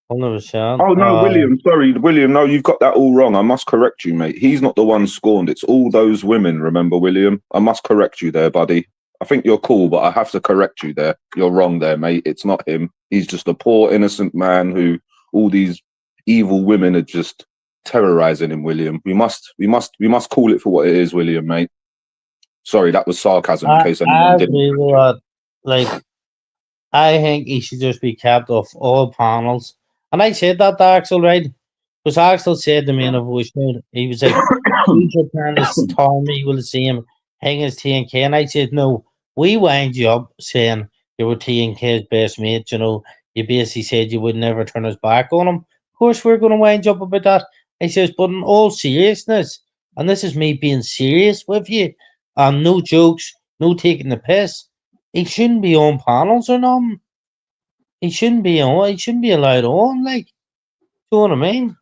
100%. Oh no, William. Sorry, William. No, you've got that all wrong. I must correct you, mate. He's not the one scorned. It's all those women. Remember, William. I must correct you there, buddy. I think you're cool, but I have to correct you there. You're wrong there, mate. It's not him. He's just a poor, innocent man who all these evil women are just terrorizing him, William. We must call it for what it is, William, mate. Sorry, that was sarcasm. In case anyone didn't. Agree with that. Like, I think he should just be kept off all panels. And I said that to Axel, right? Because Axel said to me in a voice note, he was like, future panelists told me you will see him hang his TNK. And I said, no, we wind you up saying you were TNK's best mate. You know, you basically said you would never turn his back on him. Of course, we're going to wind you up about that. I says, but in all seriousness, and this is me being serious with you, no jokes, no taking the piss. He shouldn't be on panels or nothing. He shouldn't be on. He shouldn't be allowed on. Like, do you know what I mean?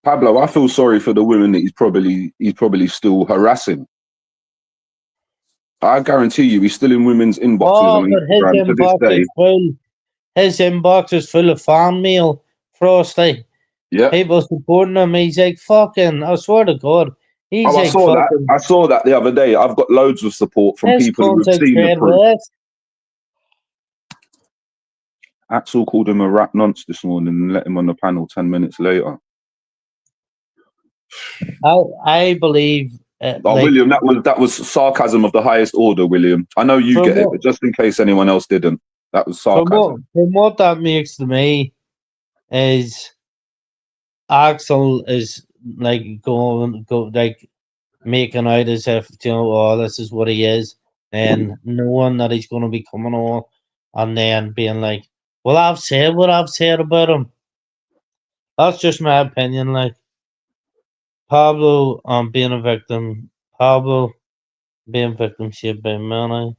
Pablo, I feel sorry for the women that he's probably still harassing. I guarantee you, he's still in women's inboxes on Instagram to this day. His inbox is full of fan mail, Frosty. Yeah. People supporting him. He's like, fucking, I swear to God. He's I saw that the other day. I've got loads of support from people who've seen the proof. Axel called him a rat nonce this morning and let him on the panel 10 minutes later. I believe. William, that was sarcasm of the highest order, William. I know you get it, but just in case anyone else didn't, that was sarcasm. From what that makes to me is Axel is like like making out as if, you know, oh, this is what he is, and knowing that he's going to be coming on, and then being like, well, I've said what I've said about him. That's just my opinion. Like, Pablo being a victim, Pablo being victim shaped by money.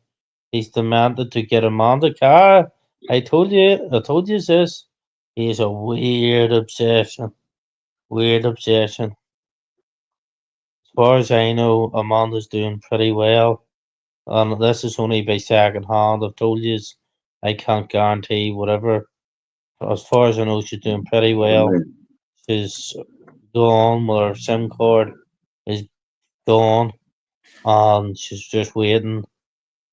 He's demanded to get him on the car. I told you this. He's a weird obsession. Weird obsession. As far as I know, Amanda's doing pretty well. This is only by second hand. I've told you, I can't guarantee whatever. As far as I know, she's doing pretty well. She's gone with her SIM card is gone, and she's just waiting.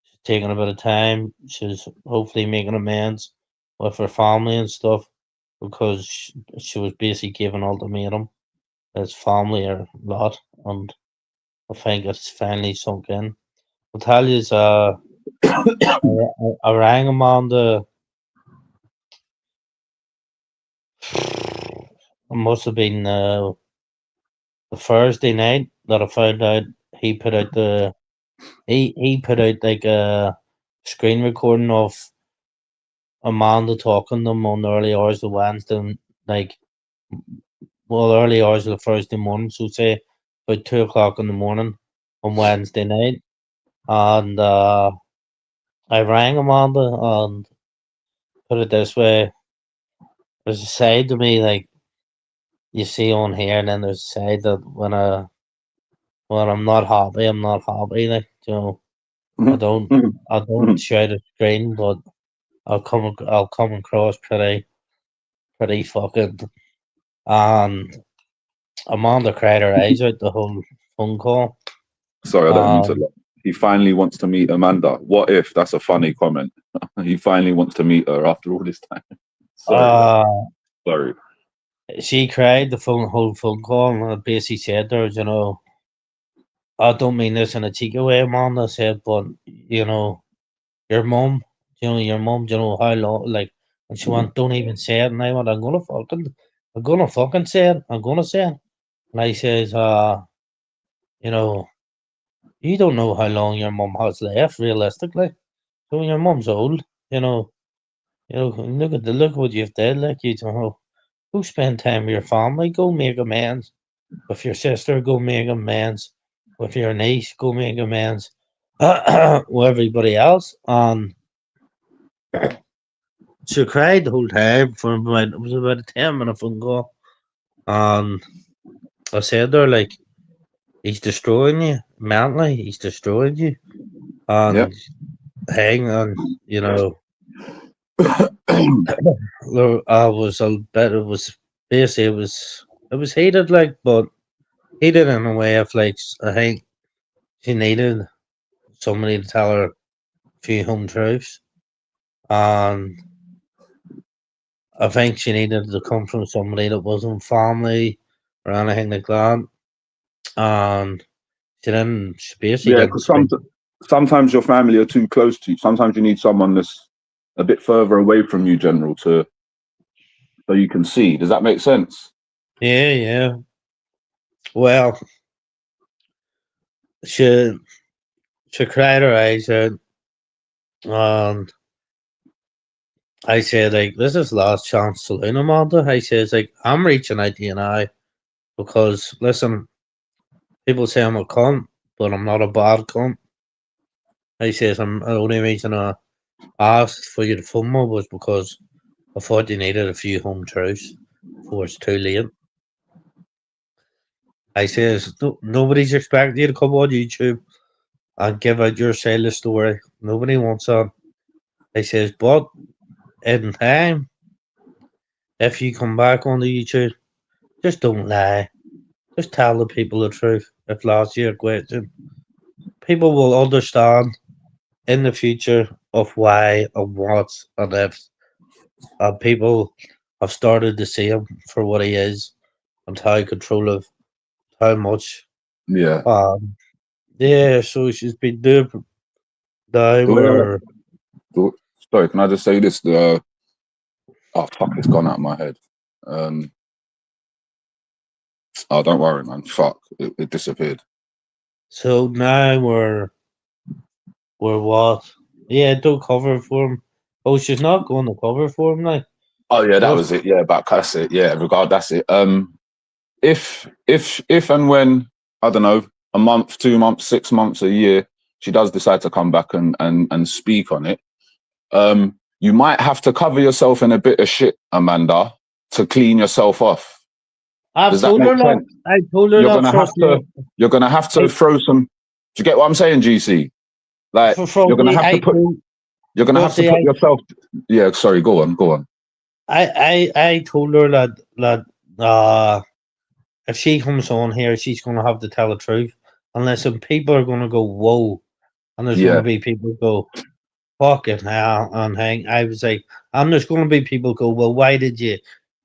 She's taking a bit of time. She's hopefully making amends with her family and stuff, because she was basically given ultimatum. His family are a lot, and I think it's finally sunk in. I'll tell you, I rang him on the. It must have been the Thursday night that I found out he put out he put out like a screen recording of Amanda talking to them on the early hours of Wednesday, early hours of the Thursday morning, so say about 2 o'clock in the morning on Wednesday night, and I rang Amanda and put it this way: there's a side to me like you see on here, and then there's a side that when I'm not happy, I'm not happy. Like, you know, I don't shout at screen, but I'll come across pretty fucking. And Amanda cried her eyes out the whole phone call. Sorry, I don't mean to. He finally wants to meet Amanda. What if? That's a funny comment. He finally wants to meet her after all this time. Sorry. She cried the whole phone call, and I basically said to her, you know, I don't mean this in a cheeky way, Amanda said, but you know, your mum, you know how long, like, and she went, don't even say it, and I went, I'm gonna fucking say it, and I says, you know, you don't know how long your mum has left, realistically. So your mum's old, you know, look what you've done, like, you know, go spend time with your family, go make amends with your sister, go make amends with your niece, go make amends with everybody else. And she cried the whole time for it was about a 10-minute phone call. And I said to her, like, he's destroying you mentally, he's destroying you. And hang on, you know, I was a bit, it was basically, it was heated, like, but heated in a way of, like, I think she needed somebody to tell her a few home truths. And I think she needed to come from somebody that wasn't family or anything like that. And she didn't, she basically didn't because sometimes your family are too close to you. Sometimes you need someone that's a bit further away from you, General, so you can see. Does that make sense? Yeah. Well, she cried her eyes out, and I said, like, this is last chance saloon, Amanda. I says, like, I'm reaching out to you now because, listen, people say I'm a cunt, but I'm not a bad cunt. I says, the only reason I asked for you to phone me was because I thought you needed a few home truths before it's too late. I says, nobody's expecting you to come on YouTube and give out your side of the story. Nobody wants that. I says, but in time, if you come back on the YouTube, just don't lie. Just tell the people the truth. If last year question, people will understand in the future of why and what and if. And people have started to see him for what he is and how controlling, how much. Yeah. Yeah, so she's been doing where. Sorry, can I just say this? Oh fuck, it's gone out of my head. Oh, don't worry, man. Fuck, it disappeared. So now we're what? Yeah, don't cover for him. Oh, she's not going to cover for him, like. Oh yeah, that was it. Yeah, about that's it. Yeah, that's it. If and when, I don't know, a month, 2 months, 6 months, a year, she does decide to come back and speak on it, you might have to cover yourself in a bit of shit, Amanda, to clean yourself off. I told her that. You're gonna have to throw some. Do you get what I'm saying, GC? Like you're gonna have to put yourself. Yeah, sorry. Go on. I told her that if she comes on here, she's gonna have to tell the truth. Unless some people are gonna go whoa, and there's gonna be people go fucking hell and hang. I was like, and there's gonna be people go, well, why did you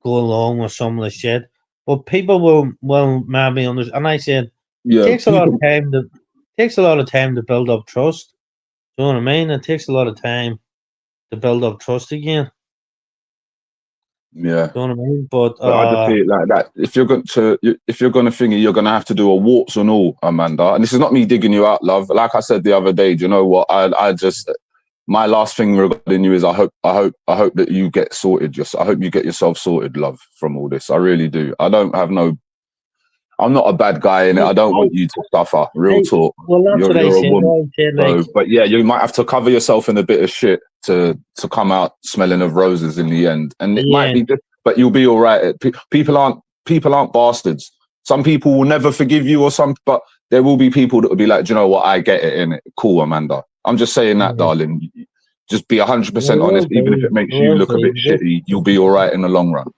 go along with some of the shit? But people will maybe understand. And I said, it takes a lot of time to build up trust. Do you know what I mean? It takes a lot of time to build up trust again. Yeah. Do you know what I mean? But I just see it like that. If you're going to think it, you're going to have to do a warts and all, Amanda. And this is not me digging you out, love. Like I said the other day, do you know what? I just, my last thing regarding you is I hope that you get sorted. I hope you get yourself sorted, love, from all this. I really do. I'm not a bad guy in it. I don't want you to suffer. Real talk. Well, that's you're what I said. Woman, like, but yeah, you might have to cover yourself in a bit of shit to come out smelling of roses in the end. And it might be, but you'll be all right. People aren't people aren't bastards. Some people will never forgive you but there will be people that will be like, do you know what? I get it, innit? Cool, Amanda. I'm just saying that, darling. Just be 100% honest, even if it makes you look a bit shitty. You'll be all right in the long run.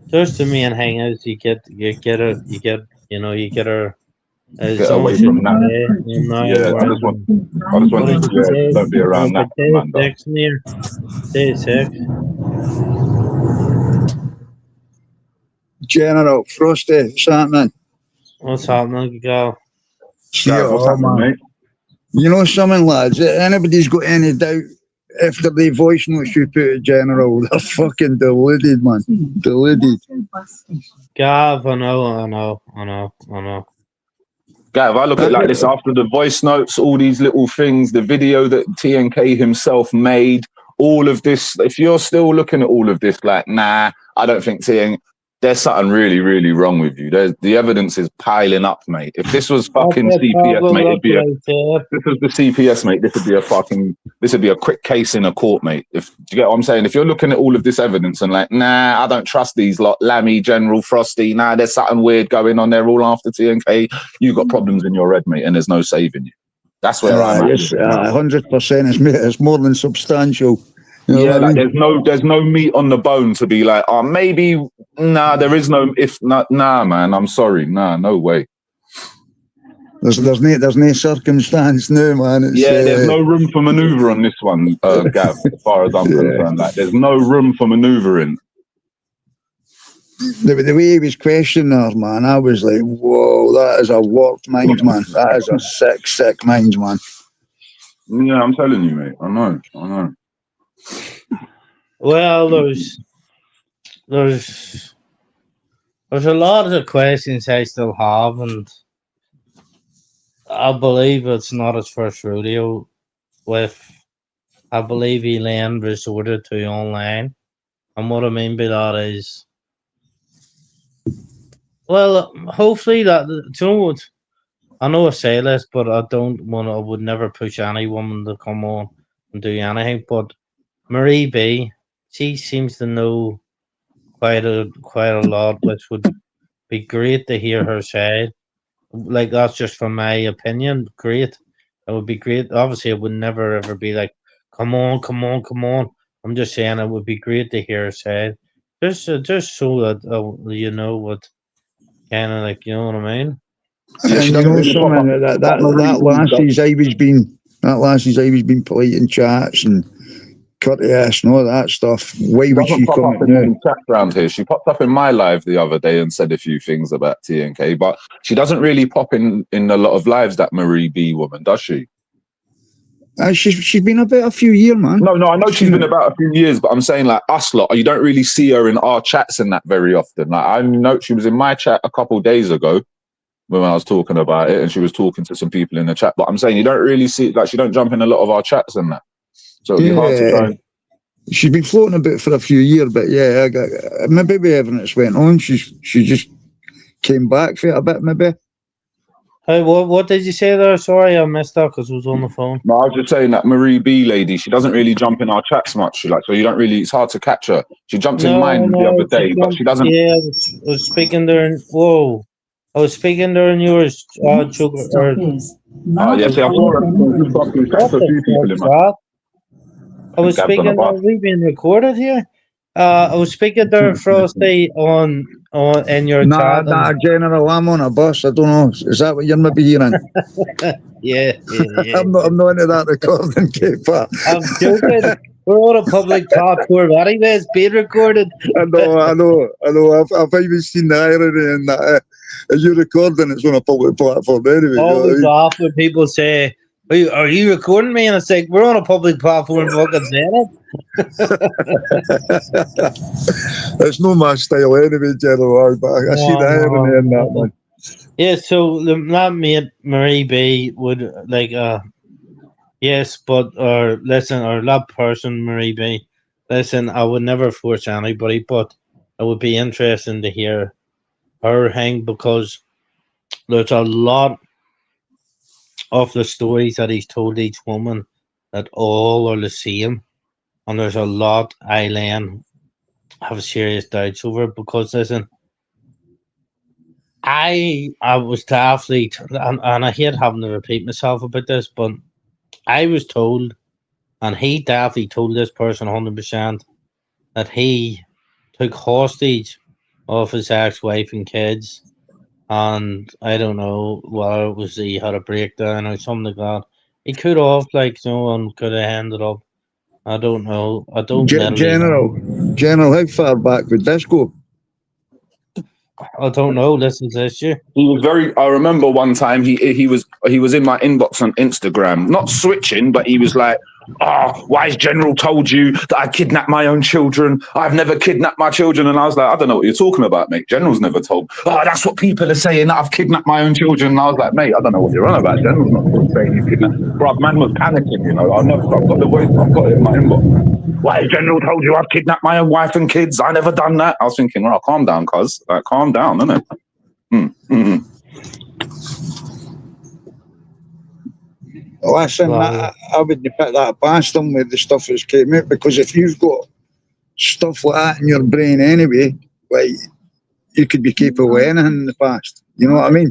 Just the main thing is you get her. Get away from that. Yeah, I just want you don't be around that, Amanda. Day 6. General Frosty, what's happening? What's happening, girl? Gav, what's happening, mate? You know something, lads? Anybody's got any doubt after the voice notes you put at General, they're fucking deluded, man. Deluded. Gav, I know. Gav, I look at it like this after the voice notes, all these little things, the video that TNK himself made, all of this. If you're still looking at all of this like, nah, I don't think there's something really, really wrong with you. The evidence is piling up, mate. If this was fucking CPS, mate, it'd be this was the CPS, mate. This would be a quick case in a court, mate. Do you get what I'm saying? If you're looking at all of this evidence and like, nah, I don't trust these lot, Lammy, General, Frosty, nah, there's something weird going on. They're all after TNK. You've got problems in your head, mate, and there's no saving you. That's where I'm at. Yes, 100%. It's more than substantial. You know yeah, like I mean? there's no meat on the bone to be like, oh, maybe, nah, there is no, if not, nah, man, I'm sorry, nah, no way. There's no circumstance, no, man. There's no room for manoeuvre on this one, Gav, as far as I'm concerned. Like, there's no room for manoeuvring. The way he was questioning her, man, I was like, whoa, that is a warped mind, man. That is a sick mind, man. Yeah, I'm telling you, mate. I know. Well, there's a lot of questions I still have, and I believe it's not his first rodeo. I believe Elaine resorted to online, and what I mean by that is, well, hopefully that, you know what? I know I say this, but I would never push any woman to come on and do anything. But Marie B, she seems to know quite a lot, which would be great to hear her side. Like, that's just from my opinion. Great. It would be great. Obviously, it would never ever be like, come on. I'm just saying it would be great to hear her side. Just so that you know what kind of, like, you know what I mean? Yeah, And you know something, that lassie's always been polite in chats and courteous and all that stuff. Why would she come up in any chat around here? She popped up in my live the other day and said a few things about TNK, but she doesn't really pop in a lot of lives, that Marie B woman, does she? She's been about a few years, man. No, I know she's been about a few years, but I'm saying, like, us lot, you don't really see her in our chats and that very often. Like, I know she was in my chat a couple of days ago when I was talking about it, and she was talking to some people in the chat, but I'm saying you don't really see, like, she don't jump in a lot of our chats and that. So it'd be hard to try. She's been floating about for a few years, but yeah, maybe with everything that's went on, she just came back for it a bit, maybe. Hey, what did you say there? Sorry, I missed that because I was on the phone. No, I was just saying that Marie B lady, she doesn't really jump in our chats much. Like, so you don't really, it's hard to catch her. She jumped in mine the other day, but she doesn't. Yeah, I was speaking there. I was speaking during yours, Sugar. Yeah, see, I saw her. A few people in my. I was speaking. Are we being recorded here? I was speaking there, Frosty, on in your chat. Nah, General, I'm on a bus. I don't know. Is that what you're maybe hearing? Yeah. I'm not into that recording, K-Pat. I'm joking. We're on a public platform anyway. It's being recorded. I know. I've even seen the irony in that. As you're recording, it's on a public platform anyway. Always laugh when people say, are you recording me? And it's like, we're on a public platform fucking saying it. It's no my style anyway, General, but I see the irony in that one. Yeah, so that mate Marie B would like yes, but or that person Marie B, listen, I would never force anybody, but it would be interesting to hear her hang, because there's a lot of the stories that he's told each woman that all are the same, and there's a lot Eileen have serious doubts over, because listen, I was definitely, and I hate having to repeat myself about this, but I was told, and he definitely told this person 100% that he took hostage of his ex-wife and kids, and I don't know whether it was he had a breakdown or something like that. He could have, like, you know, and could have ended up. I don't know. I don't literally know. General, how far back would this go? I don't know. This is the issue. He was very. I remember one time he was in my inbox on Instagram, not switching, but he was like, "Oh, why has General told you that I kidnapped my own children? I've never kidnapped my children." And I was like, "I don't know what you're talking about, mate. General's never told." "Oh, that's what people are saying, that I've kidnapped my own children." And I was like, "Mate, I don't know what you're on about. General's not saying you kidnapped." Bruv, man was panicking. You know, I've got the voice. I've got it in my inbox. "Why has General told you I've kidnapped my own wife and kids? I never done that." I was thinking, "Well, calm down, cuz. Like, calm down, innit?" Listen, Well, I wouldn't put that past them with the stuff that's came out, because if you've got stuff like that in your brain anyway, like, you could be capable of anything in the past. You know what I mean?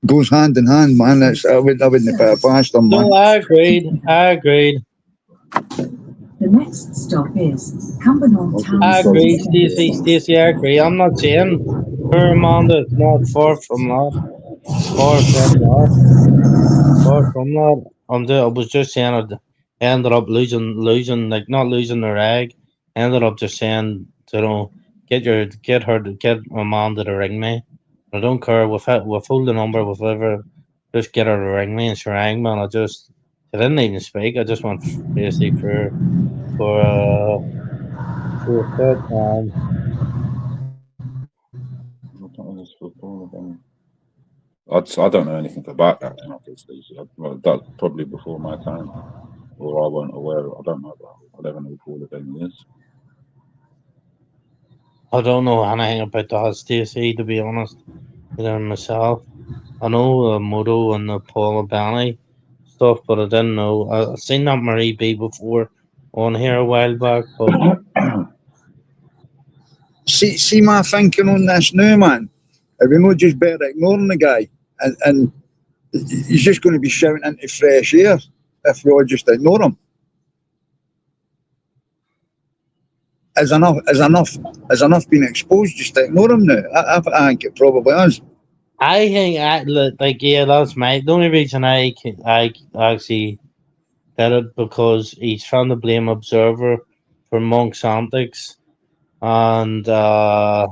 Goes hand in hand, man. I wouldn't put it past them, man. no, I agreed. I agreed. The next stop is Cumbernauld Town I Centre agree, Station. Stacey. I agree. I'm not saying her Amanda is not far from that. Far from that. Far from that. I was just saying I ended up losing, like, not losing their egg. Ended up just saying, you know, get Amanda to ring me. I don't care. We've hold the number, whatever. Just get her to ring me, and she rang me. And I didn't even speak. I just went basically for a third time. I don't know anything about that. Obviously, well, that's probably before my time, or I wasn't aware. I don't know about. I don't know who Paul O'Donnell is. I don't know anything about that, Stacey, to be honest. Than myself. I know Moto and the Paula Benny stuff, but I didn't know. I seen that Marie B before on here a while back, but See my thinking on this now, man. Are we not just better ignoring the guy, and he's just going to be shouting into fresh air if we all just ignore him? Is enough being exposed just to ignore him now? I think it probably is. I think like, yeah, that's the only reason I actually did it, because he's trying to blame Observer for Monk's antics, and let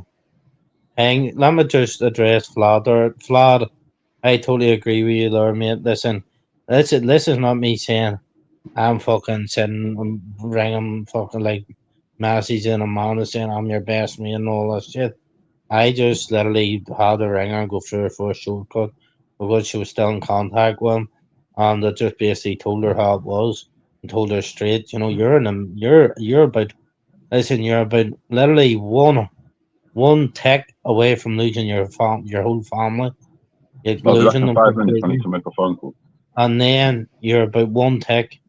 me just address Vlad there. Vlad, I totally agree with you there, mate. Listen, this is not me saying I'm fucking sitting and ringing fucking like messages in a man saying I'm your best mate and all that shit. I just literally had a ringer and go through her for a shortcut because she was still in contact with him, and I just basically told her how it was and told her straight. You know, you're about, listen, you're about literally one tick away from losing your whole family. You're I'll be back losing in them 5 minutes. I need completely, to make a phone call. and then you're about one tick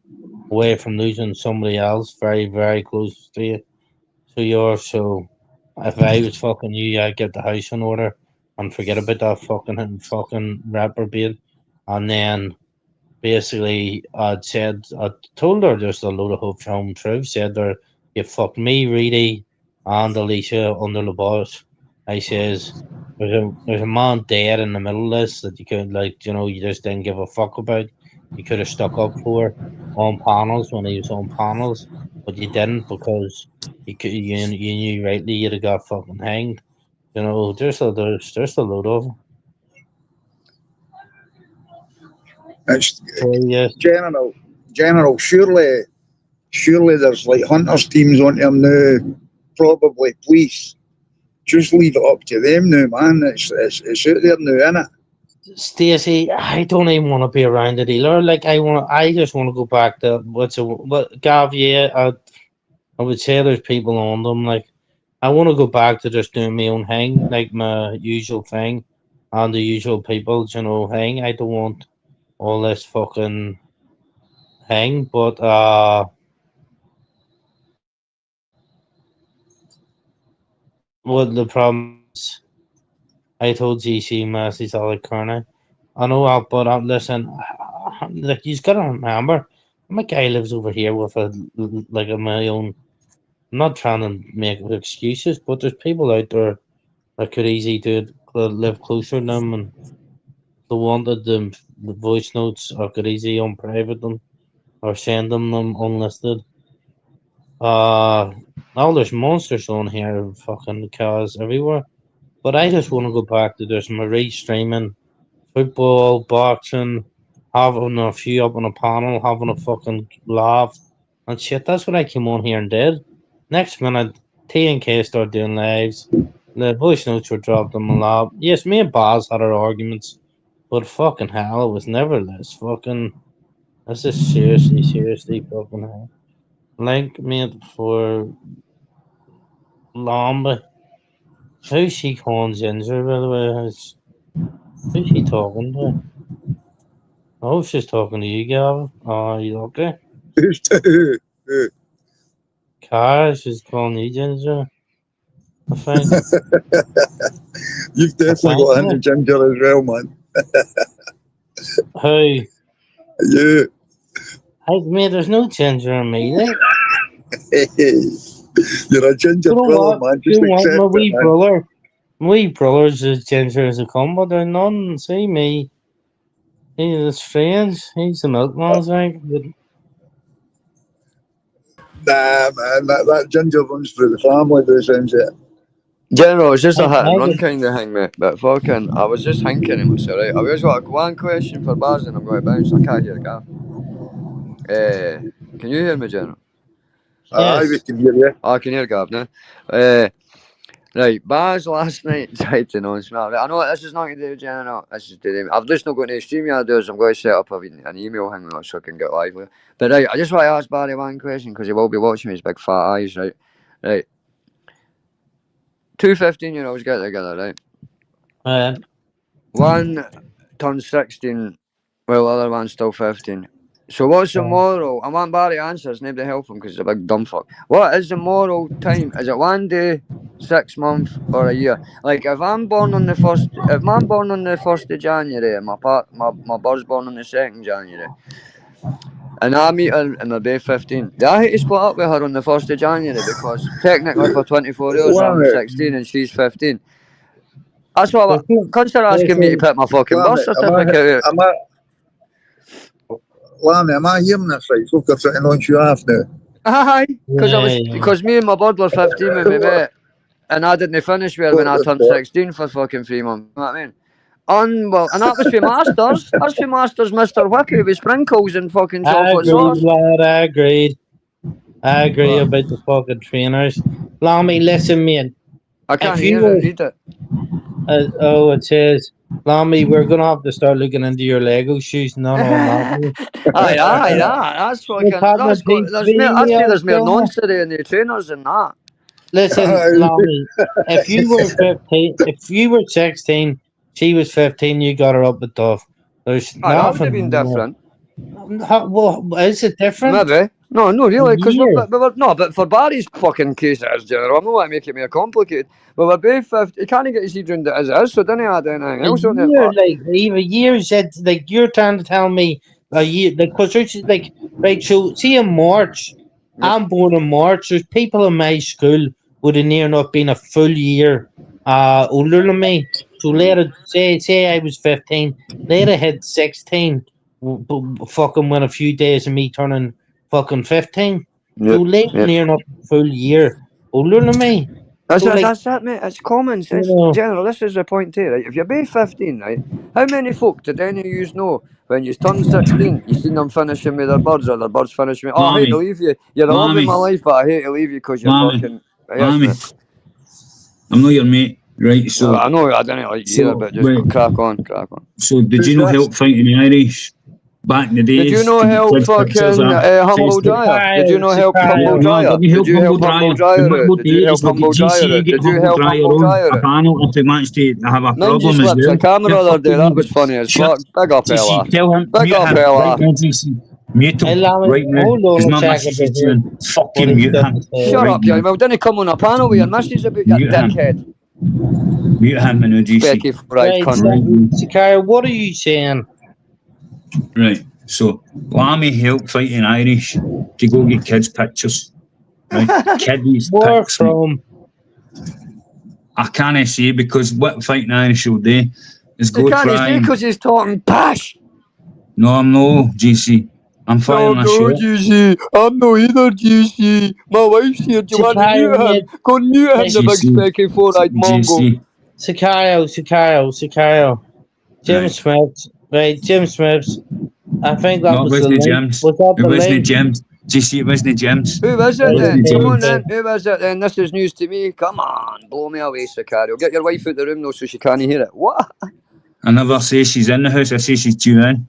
away from losing somebody else very, very close to you. So if I was fucking you, I'd get the house in order and forget about that fucking reprobate. And then basically I told her just a load of home truth, said her, you fucked me, Reedy, and Alicia under the bus. I says there's a man dead in the middle of this that you could, like, you know, you just didn't give a fuck about. You could have stuck up for on panels when he was on panels, but you didn't because you knew rightly you'd have got fucking hanged. You know, there's a load of them. It's So yes, general. Surely there's like hunters teams on him now. Probably police. Just leave it up to them now, man. It's out there now, innit? Stacey, I don't even want to be around the dealer. Like I just want to go back to what Gav. Yeah, I would say there's people on them. Like I want to go back to just doing my own thing, like my usual thing, and the usual people, you know, thing. I don't want all this fucking thing, but What the problem is, I told GC Massey's all like Kearney. I know that, but listen, like you gotta remember, my guy lives over here with my own. I'm not trying to make excuses, but there's people out there that could easily live closer to them, and they wanted the voice notes, or could easily unprivate them or send them unlisted. Now there's monsters on here, fucking cars everywhere. But I just want to go back to this Marie streaming, football, boxing, having a few up on a panel, having a fucking laugh and shit. That's what I came on here and did. Next minute, T and K started doing lives. The voice notes were dropped on my lap. Yes, me and Baz had our arguments, but fucking hell, it was never this fucking. This is seriously fucking hell. Link mate for Lamba. Who's she calling Ginger, by the way? Who's she talking to? I hope she's talking to you, Gavin. Oh, you okay? Who's to who? Cara, she's calling you Ginger. I think. You've definitely got into Ginger as well, man. Who? You. Hey, mate, there's no Ginger in me, there. You're a ginger You know brother, what? man. Just You know what? accept My it, wee man. brother. My wee brother's as ginger as a come, but they're none. See me. He's strange. He's the milkman's like. But Nah, man, that ginger runs through the family, by the sounds of it. General, it's just a I- hit and I run would- kind of thing, mate. But fucking, I was just thinking to myself, right? I've just got one question for Baz and I'm going to bounce. I can't hear Gav. Can you hear me, General? Aye, we can hear you. I can hear Gav now. Right, Baz last night tried to announce me. I know this is nothing to do with General. This is to do. I've just not got to stream you. I'm going to set up an email thing so I can get live with. But right, I just want to ask Barry one question because he will be watching me. His big fat eyes, right? Right. 2 15-year-olds get together, right? One turns 16, while the other one's still 15. So what's the moral? I want Barry answers, nobody help him because he's a big dumb fuck. What is the moral time? Is it 1 day, 6 months, or a year? Like if I'm born on the 1st of January and my bird's born on the 2nd January, and I meet her and my baby 15, do I hate to split up with her on the 1st of January because technically for 24 hours I'm 16 and she's 15? That's what consider asking me to put my fucking birth certificate out. Lammy, am I hearing this right? Look, I'm sitting on you off now. Aye, because me and my bird were 15 when we met, and I didn't finish with her when I turned 16 for fucking 3 months. You know what I mean? And that was for Masters. That's for Masters, Mr. Whippy with sprinkles and fucking chocolate sauce. lad, I agreed. I agree about the fucking trainers. Lammy, listen, mate. I can't If you hear were- it, read it. It says, Lammy, we're gonna have to start looking into your Lego shoes. No, Aye, that's fucking. That's good. There's more nonsense in the trainers than that. Listen, Lammy, if you were 15, if you were 16, she was 15, you got her up with Duff. There's Aye, that would have nothing been more. different. Well, is it different? Maybe. No, really, because Yeah. but for Barry's fucking case as general, I'm not want to make it more complicated. But we're both 50, he can't get his head round it as it is, so didn't add anything else on it. Even years said, like, you're trying to tell me a year, because there's like, right, so see in March, I'm born in March, there's people in my school would have near enough been a full year older than me. So later, say I was 15, they'd have hit 16, fucking within a few days of me turning fucking 15. So later, near enough a full year older than me. That's, So, like, that's that, mate. It's common sense. Yeah. General, this is the point too, right? If you're both 15, right, how many folk did any of you know when you turn 16, you seen them finishing with their birds or their birds finishing with, I hate to leave you. You're the love of my life, but I hate to leave you because you're fucking... Lammy, I'm not your mate, right? So I know I didn't like you either, but just crack on. So did you not help fighting the Irish back in the days? Did you not help fucking Humble Dryer? Did you not help Humble Dryer? Did you help Humble Dryer? Did you help Humble Dryer? Did you help Humble Dryer? A panel to match to have a Mind problem you as slipped well. a camera the other day, that was funny as fuck. Big up, Ella. Tell him, Big up, Ella. Mute Hey, him Lammy, right now. hold on Because a my second missus is before- doing what fucking he's mute got him. to say. Shut Right up, you. now. Well, didn't come on a panel with your missus about your Mute him. dickhead. Mute him, now, GC. Specky fried Right, cunt. Sicario, what are you saying? Right. So Lammy helped fighting Irish to go get kids' pictures. Right. Kiddies Where pics. mate. from? I can't say because what fighting Irish will do is You go can't try. say because he's talking pash. No, I'm no GC. I'm fighting a shot. GC. I'm no either, GC. My wife's here. Do you want to Sicario, mute him? mate. Go and mute him, the big GC. specky four-eyed mongo. GC. Sicario. Jim Right. Smith. Right, Jim Smith. I think that No, it was the wasn't link. James. Was that It the wasn't link? James. GC, it wasn't James. Who is it Right, then? Wasn't Come on James. then. Who is it then? This is news to me. Come on. Blow me away, Sicario. Get your wife out the room though so she can't hear it. What? I never say she's in the house. I say she's due in.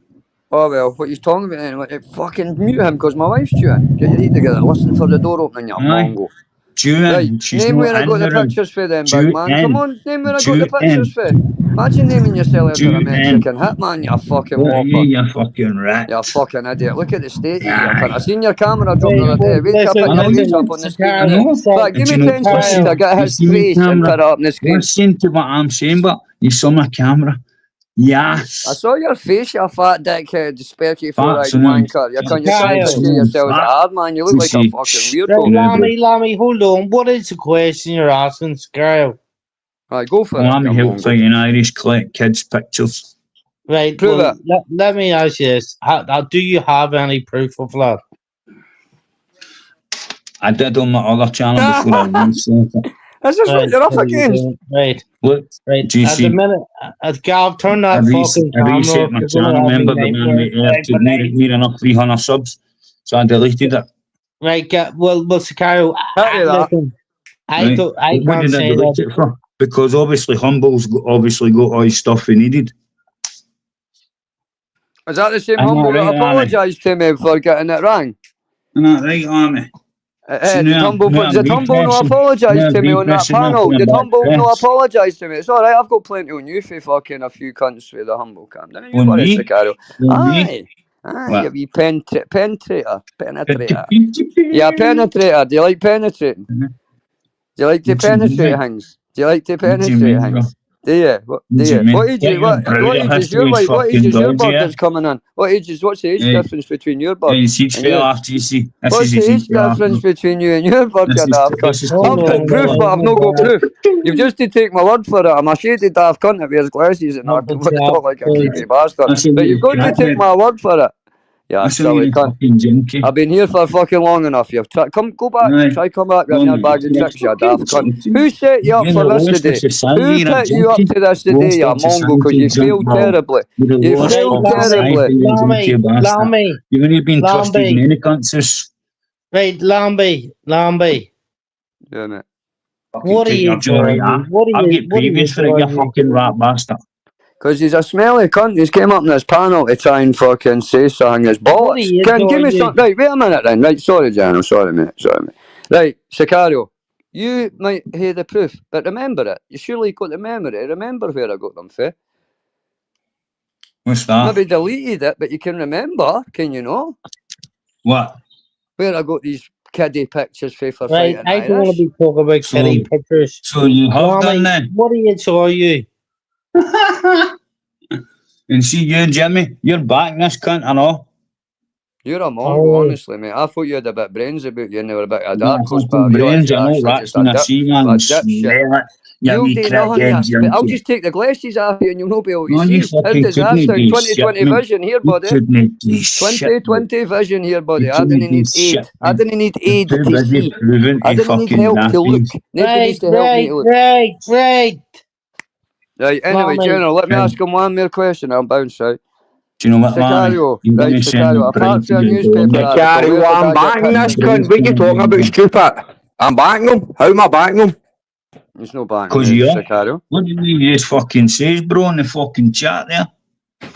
Oh well, what you talking about then? What, fucking mute him because my wife's chewing. Get your heat together. Listen for the door opening, you Aye. mongo. Due in. Right, She's name not where I in got the the room. pictures for then, Due big man. in. Come on, name where I got Due the pictures for. Imagine naming yourself after Due a in. Mexican hitman, you fucking What are you, whopper. you fucking rat? You fucking idiot. Look at the state of you, Aye. cunt. I seen your camera drop Right, the other day. Wait till I listen, put your listen, face up on the screen. I know. But give And me you know, 10 seconds Kyle, to get you his see me face and camera? put it up on the screen. Listen to what I'm saying, but you saw my camera. Yes. I saw your face, you fat dickhead, specky four-eyed Facts, I know. wanker. You can't Kyle. say yourself as a hard man. You look like a Sushi. fucking Right, weirdo. Lammy, hold on. What is the question you're asking, Sicario? Right, go for Well, it, I'm you help mongo. fighting Irish collect kids' pictures. Right, Prove well, it. let me ask you this. Do you have any proof of that? I did on my other channel before I released it. This is what you're up against. Right, Look, right. GC. At the minute, Gav, turn I that fucking camera reset off. my You're gonna channel, have me remember the man nightmare. right there to near enough 300 subs. So I deleted it. Right, well, Sicario, Tell you that. listen, I Right. don't, I But what can't did I say delete that. it for? Because obviously Humble's obviously got all his stuff he needed. Is that the same I'm Humble alright, that Arnie. apologised to me for getting it wrong? Isn't that right, Army? Did Humble no apologise to me on that panel? Did Humble no apologise to me? It's alright, I've got plenty on you for fucking a few cunts with the Humble cam. Didn't you On worry, me? Sicario? On me? Aye. Aye, What? you wee penetrator. Yeah, penetrator. Do you like penetrating? Mhm. Do you like to What do you mean, penetrate mate? things? Do you like to What do you penetrate mean, bro? things? Do you? What What do do you you? mean? What age Get is your what brother age is history your is like? What age fucking is your dodgy, bird yeah? that's coming in? What age is what's the age Hey. difference between your bird? Yeah, you see, it's and fair your- after you see. This What's is the his age difference between you and your bird, you daft cunt? this is Hold I've got on, proof, hold but on, I've not got hold on. proof. You've just to take my word for it. I'm a shady daft cunt that wears glasses and I Not the talk like a job, creepy bastard. Listen, But you you've got to crackhead. take my word for it. Yeah, Listen, silly you cunt. fucking junkie. I've been here for fucking long enough. You've go back. Aye. Try come back with Go your on, bag of you're tricks, you fucking daft cunt. joking. Who set you up You're for the this lowest today? of society, Who you're a put you up junkie. to this today, Lowest you of mongo? Because society, you failed junkie. terribly. You're the You lowest failed of society, terribly. you junkie bastard. You've only been trusted Lamby. many cunts. Right, Lamby. Yeah, mate. What are you doing? I'll get previous for it, you fucking rat bastard. Because he's a smelly cunt. He's came up in this panel to try and fucking say something. His What are bollocks. you Give me doing? something. Right, wait a minute then. Right, sorry, Jan. Sorry, mate. Right, Sicario. You might hear the proof, but remember it. You surely got the memory. Remember where I got them for. What's that? Maybe deleted it, but you can remember. Can you know? What? Where I got these kiddie pictures for Right, fighting I don't want Irish. to be talking about So- kiddie pictures. So you have Lammy, done that? what are you? And see you, Jimmy, you're back in this cunt, I know. You're a mongo, Oh. honestly, mate. I thought you had a bit of brains about you and they were a bit of You're dark horse, but I fucking realised brains, you're I know actually rats just a when I dip. see man, a and dipshit. smell it. You You'll wee do nothing, crackhead you I'll junkie. just take the glasses off you and you'll not be able to No, see. you How's fucking disaster? couldn't do 2020 shit, mate. vision here, You buddy. couldn't do shit, mate. 2020 vision here, buddy. You I didn't couldn't do need shit, aid. I mate. didn't need You're aid too to busy see. proving I to didn't need fucking help to look. nappies. Nobody needs to help me to look. Right. Right, anyway, Lammy. General, let me Right. ask him one more question. I'll bounce out. Do you know what, Lammy? Sicario, You're right, gonna send Sicario. the Apart brain from your to your newspaper door. article, Gary, where well, did I'm I get backing this pictures? cunt. What you talking about, stupid? I'm backing him. How am I backing him? There's no backing 'Cause you, you are. Sicario. What do you just fucking says, bro, in the fucking chat there?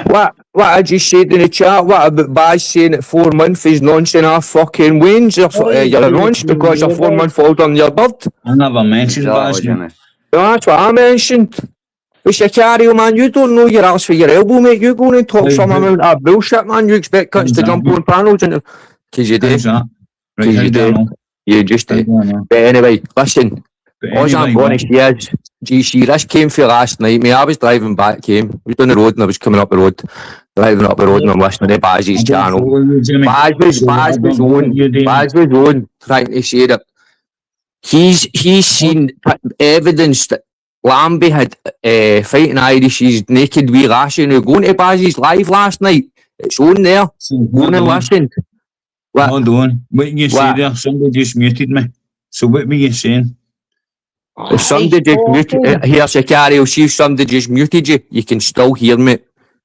What I just said in the chat? What about Baz saying that 4 months is nonsense? Fucking wins. You're a nonce because you're 4 months older than your bird. I never mentioned Exactly, Baz. Jimmy. That's what I mentioned. But Sicario, man, you don't know your ass for your elbow, mate. You go and talk Right, some right. amount of bullshit, man. You expect cunts to jump on panels and because you do. How's that? Right, Because how you do I do. know? You just How do. do I know? But anyway, listen. But All I'm anyway, going to say is, GC, this came for last night, mate. I was driving back home. I was down the road and I was coming up the road. Driving up the road and I'm listening to Baz's channel. Baz was on trying to say that he's seen evidence that Lambie had fighting Irish's naked wee lassie. Now going to Baz's live last night, it's on there. Go and listen. What? Hold on. What you say What? there? Somebody just muted me. So what were you saying? If somebody just muted here, Sicario, see if somebody just muted you, you can still hear me.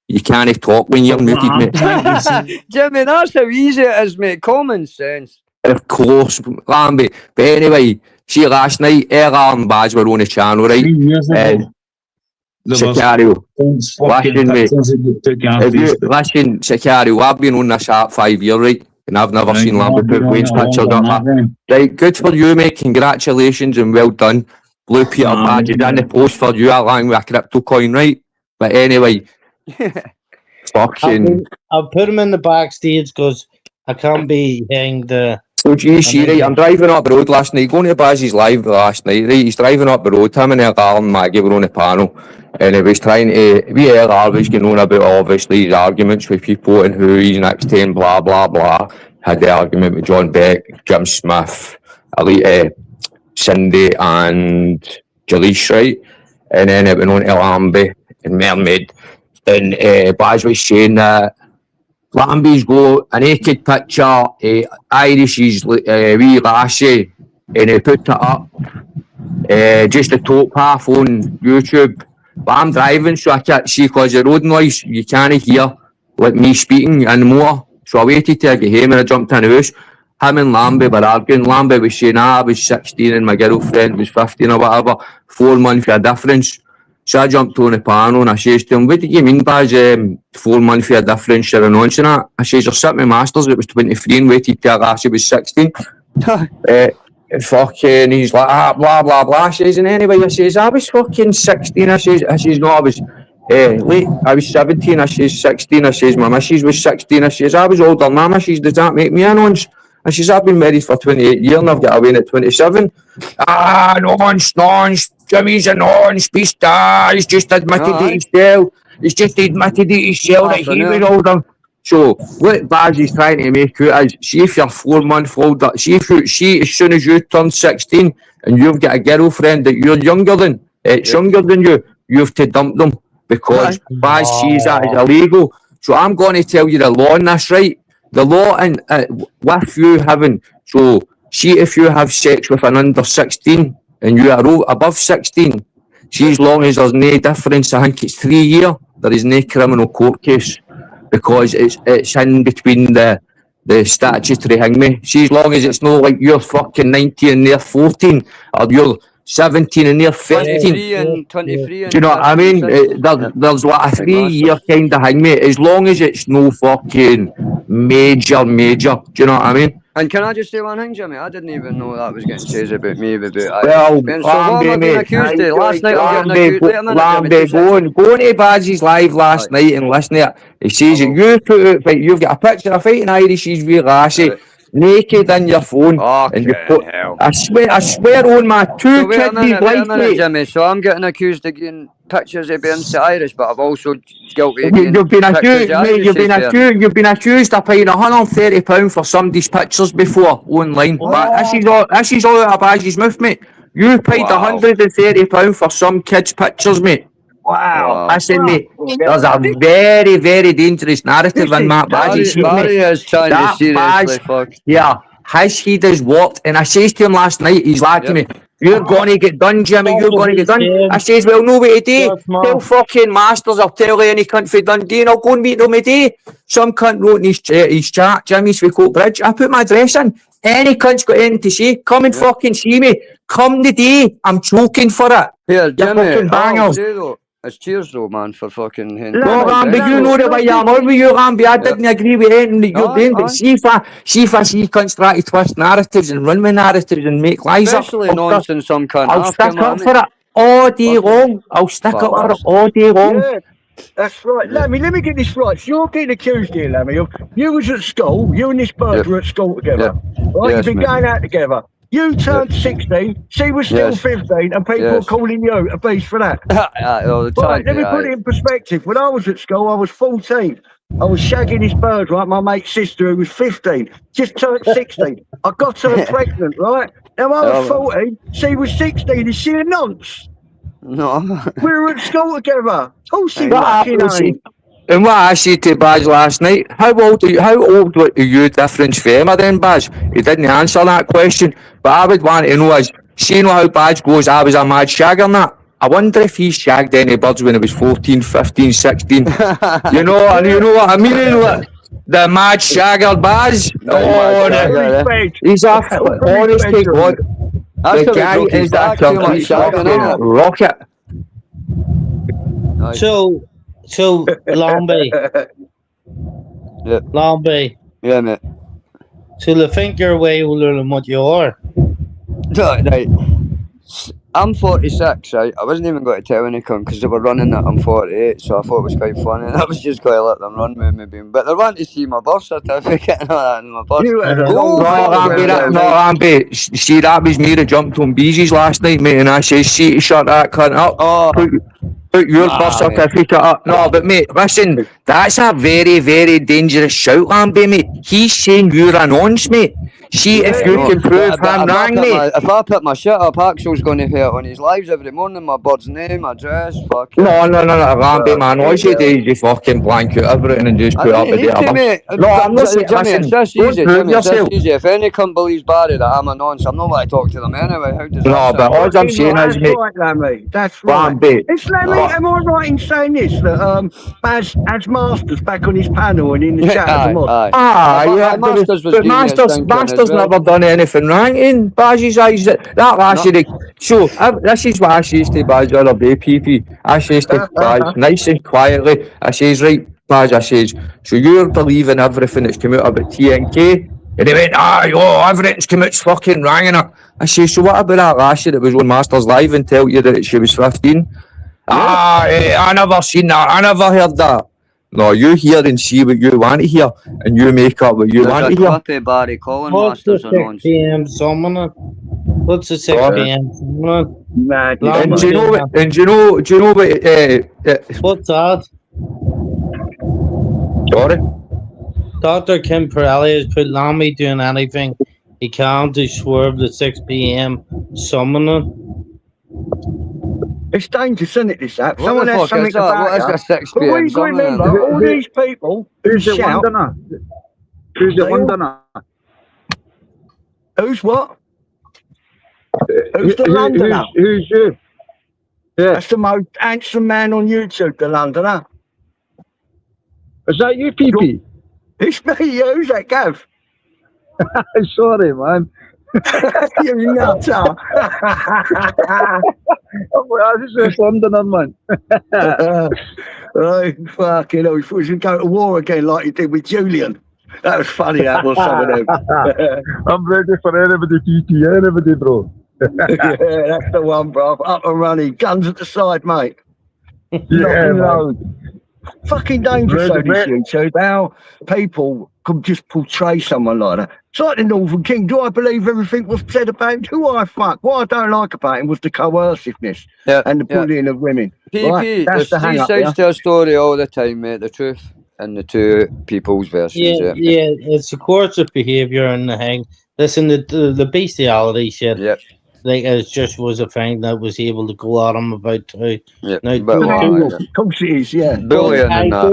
You can't talk when you're muted, mate. Jimmy, that's how easy it is, mate. Common sense. Of course, Lambie. But anyway, see last night, Ella and Baz were on the channel, right? 3 years ago, there was Sicario, fucking listen, mate. pictures that took out if you, Facebook. listen, Sicario, I've been on this app 5 years, right? And I've never seen Lambie put waste pictures up. Right, good for you, mate. Congratulations and well done. Blue Peter badges in the post for you along with a crypto coin, right? But anyway, fucking. I'll put him in the backstage because I can't be hanged. So GC, right, I'm driving up the road last night, going to Baz's live last night, right? He's driving up the road, him and LR and Maggie were on the panel, and he was trying to, LR was going on about obviously his arguments with people and who he's next to and blah, blah, blah. Had the argument with John Beck, Jim Smith, Elite, Cindy and Jaleese, right? And then it went on to Lambie and Mermaid, and Baz was saying that Lambie's got a naked picture of Irish's wee lassie and he put it up just the top half on YouTube. But I'm driving so I can't see because the road noise, you can't hear like me speaking in the motor. So I waited till I get home and I jumped in the house. Him and Lambie were arguing. Lambie was saying, I was 16 and my girlfriend was 15 or whatever, 4 months of a difference. So I jumped on the panel and I says to him, what do you mean by 4 months of a difference you're announcing that? I says, you're sitting with Masters, it was 23 and waited till last it was 16. Fucking, he's like, blah, blah, blah. I says, and anyway, I says, I was fucking 16. I says, no, I was late. I was 17. I says, 16. I says, my missus was 16. I says, I was older than my missus. Does that make me a nonce? I says, I've been married for 28 years and I've got away at 27. Nonce. Jimmy's a nonce, beast. He's just admitted it himself. He's just admitted it himself that he was older. So, what Baz is trying to make out is, see if you're 4 months older, see as soon as you turn 16 and you've got a girlfriend that you're younger than, younger than you have to dump them because Baz sees that as illegal. So I'm going to tell you the law on this, right? The law in with you having, so see if you have sex with an under 16 and you are above 16, see as long as there's no difference, I think it's 3 years, there is no criminal court case. Because it's in between the statutory hangman. See, as long as it's not like you're fucking 19 and they're 14, or you're 17 and they're 15. 23 Do you know what I mean? There's like a 3 year kind of hangman, as long as it's no fucking major. Do you know what I mean? And can I just say one thing, Jimmy? I didn't even know that was getting said about me. Well, Lambie, last night I'm getting accused. Lambie, going to Baz's live last night and listen to it. He says that you put out, right, you've got a picture of fighting Irish's wee lassie naked in your phone. And you put, I swear on my two kids' life, Jimmy. So I'm getting accused of getting pictures of being Irish, but I've also guilty. You've been accused, mate. You've been accused of paying £130 for somebody's pictures before online. But this is all out of Baz's mouth, mate. You paid £130 for some kids' pictures, mate. Wow. Listen, mate, there's a very, very dangerous narrative in Matt Baz's head, mate. Is trying to seriously fuck. Yeah, his head is warped. And I says to him last night, he's like to me, you're going to get done, Jimmy, you're going to get done. I says, well, no way today. Tell fucking Masters, I'll tell any cunt for Dundee and I'll go and meet them today. Some cunt wrote in his chat, Jimmy's for Coat Bridge. I put my address in. Any cunt's got anything to say, come and fucking see me. Come today. I'm choking for it. Here, Jimmy, bangers. It's cheers though, man, for fucking him. No, Lambie, you know the way I'm on with you, Lambie. I didn't agree with anything that you're doing, but see if I see cunts try to twist narratives and run with narratives and make lies up. Especially nonsense some cunt. I'll stick up for it. all day long. I'll stick Fuck. up for it all day long. Yeah, that's right. Lammy, let me get this right. So you're getting accused here, Lammy. You was at school, you and this bird Yeah. were at school together. Right? Yes, You've been mate. going out together. You turned 16, she was still Yes. 15, and people were Yes. calling you a beast for that. All the Right, time. let me put it in perspective. When I was at school, I was 14. I was shagging this bird, right? My mate's sister, who was 15, just turned 16. I got her pregnant, right? Now I was Oh. 14, she was 16. Is she a nonce? No. We were at school together. Oh, she What fucking happened? ain't. And what I said to Baz last night, how old were you difference for Emma then, Baz? He didn't answer that question, but I would want to know is, seeing how Baz goes, I was a mad shagger and that. I wonder if he shagged any birds when he was 14, 15, 16. You know, and you know what I mean? You know what? The mad shagger Baz. mad shagger. Respect. He's a honest to God. That's The because guy broke his is a back too much complete shagging, fucking innit? rocket. Aye. So Lomby, Yeah. Lomby. Yeah, mate. So they think you're way older than what you are. Right. I'm 46, right? I wasn't even going to tell anyone because they were running that I'm 48, so I thought it was quite funny. And I was just going to let them run with me, but they wanted to see my birth certificate and all that, and my birth. You had a No, long No, time Amby, ago. Amby. See, that was me that jumped on Beezy's last night, mate, and I said, see, shut that cunt up. Oh, Put your Nah, birth mate. certificate up. No, but mate, listen, that's a very, very dangerous shout, Amby, mate. He's saying you're a nonce, mate. See, if you no, can prove but him wrong, mate. if I put my shit up, Axel's going to hear it on his lives every morning, my bird's name, address, fuck it. No, Amby, man. All you do is you fucking blank out everything and just I put up don't a need to, data. mate. No, I'm not saying, Jimmy, listen, it's this don't easy, prove Jimmy, it's yourself. this easy. If any cunt believes Barry that I'm a nonce, I'm not going to talk to them anyway. How does No, that but sound? all I'm Fucking saying right, is, that's mate, right, Lammy. That's right. Amby. It's Lammy, am I right in saying this? That Baz has Masters back on his panel and in the chat as a mod? Aye. Ah, But yeah, Masters was but giving me a Masters, stinking as Masters well. never done anything wrong in Baz's eyes. That last year, so this is what I says to Baz the other day, PP. I says to Baz, nice and quietly, I says, right, Baz, I says, so you're believing everything that's come out about TNK? And he went, everything's come out's fucking wrong in it. I says, so what about that last year that was on Masters Live and tell you that she was 15? I never seen that, I never heard that. No, you hear and see what you want to hear, and you make up what you There's want a to hear. clip of Barry calling What's the Masters a 6 nonce. p.m. summoning? What's the 6 What? p.m. summoning? Mad. And do you know what? And do you know what? What's that? Sorry. Dr. Kim Pirelli has put Lamy doing anything he can to swerve the 6 p.m. summoning. It's dangerous, isn't it, this app? What Someone the has fuck something is that? about What is you. the 6 But p.m. we've got to remember, summoning? all these people who Who's the shout, Londoner? Who's the They all- Londoner? who's what? Who's the Who- Londoner? Who's you? Yeah. That's the most handsome man on YouTube, the Londoner. Is that you, PP? It's me, who's that, Gav? Sorry, man. You nutter. I was just Londoner, man. Oh, fucking hell, he thought he was going to go to war again like he did with Julian. That was funny, that was some of them. I'm ready for anybody, PP. Anybody, bro. Yeah, that's the one, bro. Up and running, guns at the side, mate. Yeah, Nothing man. low. Fucking dangerous, Ready, though, this YouTube. How people can just portray someone like that. It's like the Northern King. Do I believe everything was said about him? Who I fuck? What I don't like about him was the coerciveness Yeah, and the yeah. bullying of women. PP, Right, that's there's the three hang-up, sides yeah? to a story all the time, mate. The truth and the two people's versions. Yeah, it's a course of behaviour and the hang. Listen, the bestiality shit, Yeah, like, it just was a thing that was able to go at him about too. yeah. No, But do- why, do- yeah. Of course it is, yeah. Bullying I and that.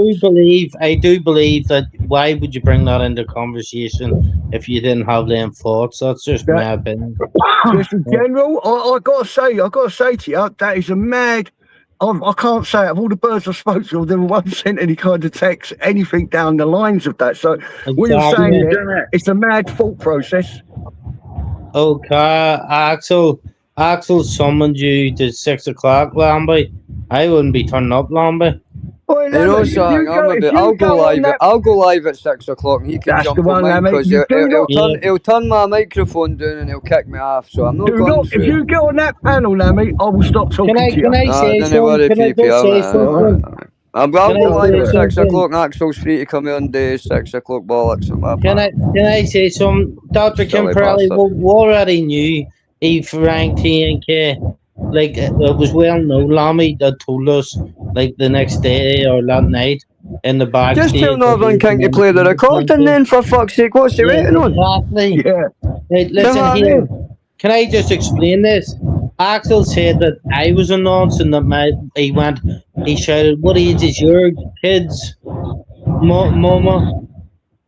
do believe that. Why would you bring that into conversation if you didn't have them thoughts? That's just Yeah. my opinion. Just in general, I gotta say to you, that is a mad. I can't say it. Of all the birds I spoke to, there wasn't sent any kind of text, anything down the lines of that. So what you're saying Exactly. there, it's a mad thought process. Okay, Axel summoned you to 6 o'clock, Lambie. I wouldn't be turning up, Lambie. Well, You know Lammy, if you something, go- if you I'll go go on live. that- I'll go live at 6 o'clock, and he can That's jump the one, on mine Lammy. because You do not- he'll turn my microphone down and he'll kick me off. So I'm not Do going not, through. if you get on that panel, Lammy, I will stop talking to you. Can I say Don't something? worry, Can I just say something? I'll Can go I live say at 6 something? o'clock, and Axel's free to come in day 6 o'clock bollocks on my Can I say something? Dr. Silly Kimperley, bastard. we already knew he ranked TNK. Like, it was well known. Lammy that told us, like, the next day or that night in the backstage. Just tell that Northern he King to was play the TNK. recording then, for fuck's sake. What's he Yeah, waiting on? exactly. Yeah. Right, You know listen what I here. mean? Can I just explain this? Axel said that I was announcing that he shouted, "What age is your kids, mama?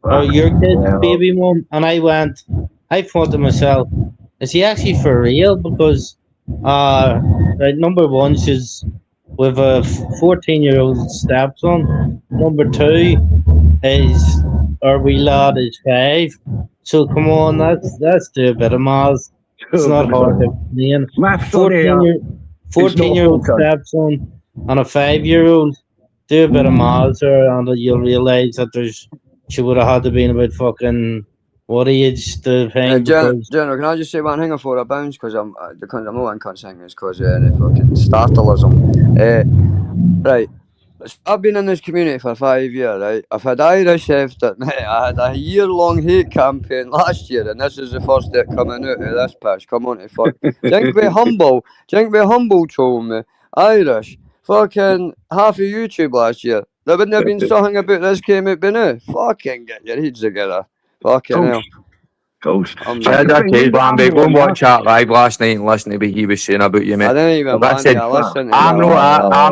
Or your kids, baby mom?" And I thought to myself, is he actually for real? Because, right, number one, she's with a 14-year-old stepson. Number two is our wee lad is 5. So come on, let's do a bit of maths. It's not hard to explain. Maths on here. 14-year-old hard. stepson and a 5-year-old. Do a bit of maths there, and you'll realise that she would have had to be about fucking what age the thing. General, can I just say one thing before I bounce? Because I'm not one cunt saying this because of any fucking startalism. Right. I've been in this community for 5 years, right? I've had Irish after, mate. I had a year-long hate campaign last year, and this is the first step coming out of this pitch. Come on, to fuck. Think be humble. Told me. Irish. Fucking half of YouTube last year. There wouldn't have been something about this came out by now. Fucking get your heads together. Fucking hell. Ghost. Yeah, that's it, Bambi. Go and watch that live last night and listen to what he was saying about you, I mate. didn't even Listen, listen to I'm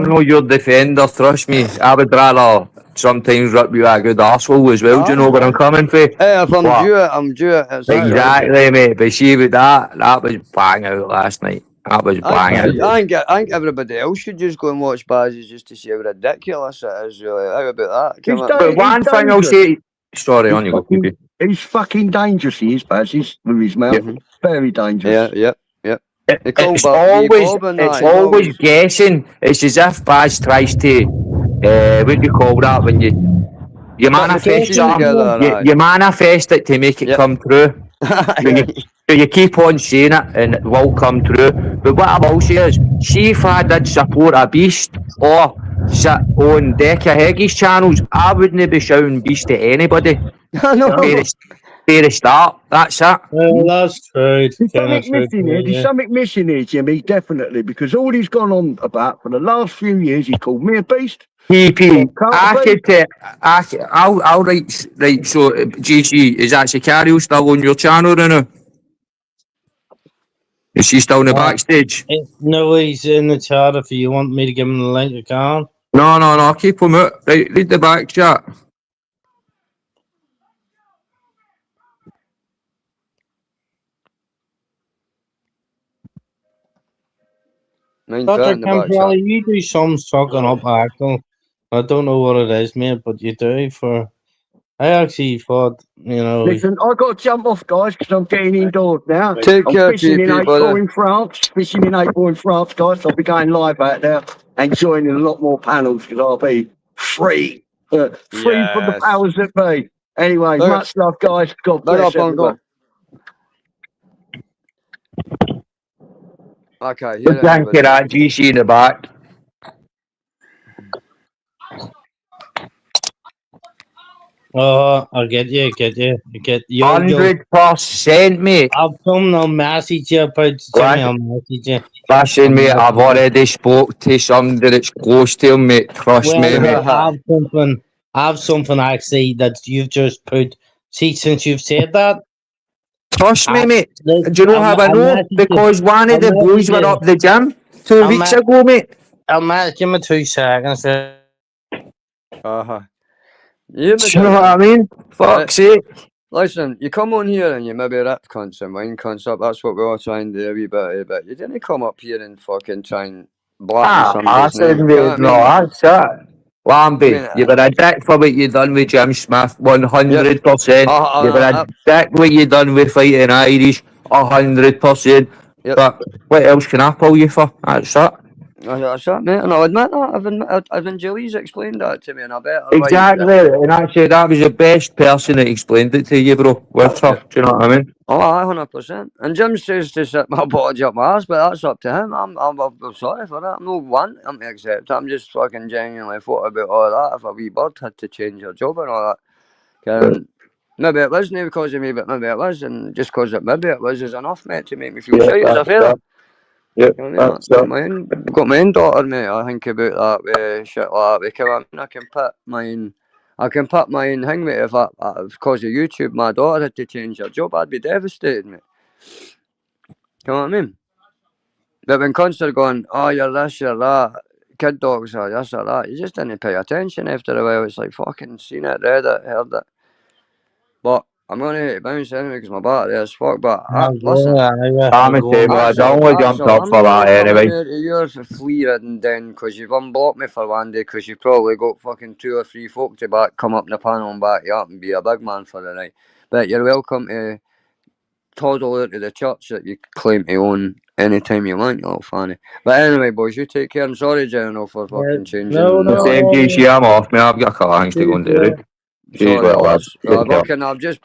no your defender, trust me. I would rather sometimes rip you a good arsehole as well. Do you know where I'm coming from? Hey, if I'm What? due it, I'm due it. It's Exactly, mate. But see, with that was bang out last night. That was bang out. I think everybody else should just go and watch Bazzies just to see how ridiculous it is, really. How about that? Come on. But one thing I'll say... Sorry, on you go, Keepy. He's fucking dangerous, he is, Baz. He's with his mouth. Very dangerous. Yeah. It's always guessing. It's as if Baz tries to, what do you call that, when you manifest something, you manifest it to make it come true. So you keep on saying it and it will come true. But what I will say is, see if I did support a beast or sit on Decca Heggy's channels, I wouldn't be shouting beast to anybody. Fair to start, that's it. Well, that's true. There's something missing here, Jimmy, definitely, because all he's gone on about for the last few years, he called me a beast. PP, I'll right, so GC, is actually Carol still on your channel now? Is she still in the backstage? No, he's in the chat. If you want me to give him the link, I can. No, keep him out. Right, read the back chat. Dr. Campbell, you do some sucking up, Axel. I don't know what it is, mate, but you do. I actually thought, Listen, I got to jump off, guys, because I'm getting indoors now. Take care, fishing in people. April in France. Fishing in April in France, guys. I'll be going live out there and joining a lot more panels because I'll be free. Free from the powers that be. Anyway, much love, guys. God bless everyone. Okay. Thank you, that GC in the back. Oh, I get you. 100%, mate. I'll come and message you about I'll message you. Listen, mate, I've already spoke to somebody that's close to him, mate. Trust me, mate. I have something actually that you've just put. See, since you've said that. Trust me, mate. Do you know how I know? Because one of the boys were up the gym 2 weeks ago, mate. Give me 2 seconds. You know what I mean? Fuck's sake. Listen, you come on here and you maybe rip cunts and wine cunts up. That's what we all try and do a wee bit. But you didn't come up here and fucking try and blacken somebody's name. That's it. Lambie, you were a dick for what you done with Jim Smith, 100%. You were a dick what you done with fighting Irish, 100%. But what else can I pull you for? That's it. That's it, mate, and I'll admit that. I've Julie's explained that to me in a better Exactly, way. and actually that was the best person that explained it to you, bro. With her, do you know what I mean? Oh, 100%. And Jim says to sit my body up my arse, but that's up to him. I'm sorry for that. I'm not wanting him to accept it. I'm just fucking genuinely thought about all that. If a wee bird had to change her job and all that. Maybe it wasn't because of me, but maybe it was, and just because maybe it was is enough, mate, to make me feel shite as a feather. Yeah, You know what I mean? Got my own daughter, mate. I think about that with shit like that. Because I can put my own thing, mate. If because of YouTube, my daughter had to change her job, I'd be devastated, mate. You know what I mean? But when constantly going, oh, you're this, you're that, kid dogs are this or that, you just didn't pay attention after a while. It's like fucking seen it, read it, heard it. But I'm going to bounce anyway because my battery is fucked. But listen. I'm a shame, lads. I only jumped up for that anyway. You're flea-ridden down because you've unblocked me for one day because you've probably got fucking 2 or 3 folk to back, come up in the panel and back you up and be a big man for the night. But you're welcome to toddle out to the church that you claim to own anytime you want, you little fanny. But anyway, boys, you take care. I'm sorry, General, for fucking changing. The same GC, I'm off, mate. I've got a couple of things to go and do. Sorry, I've just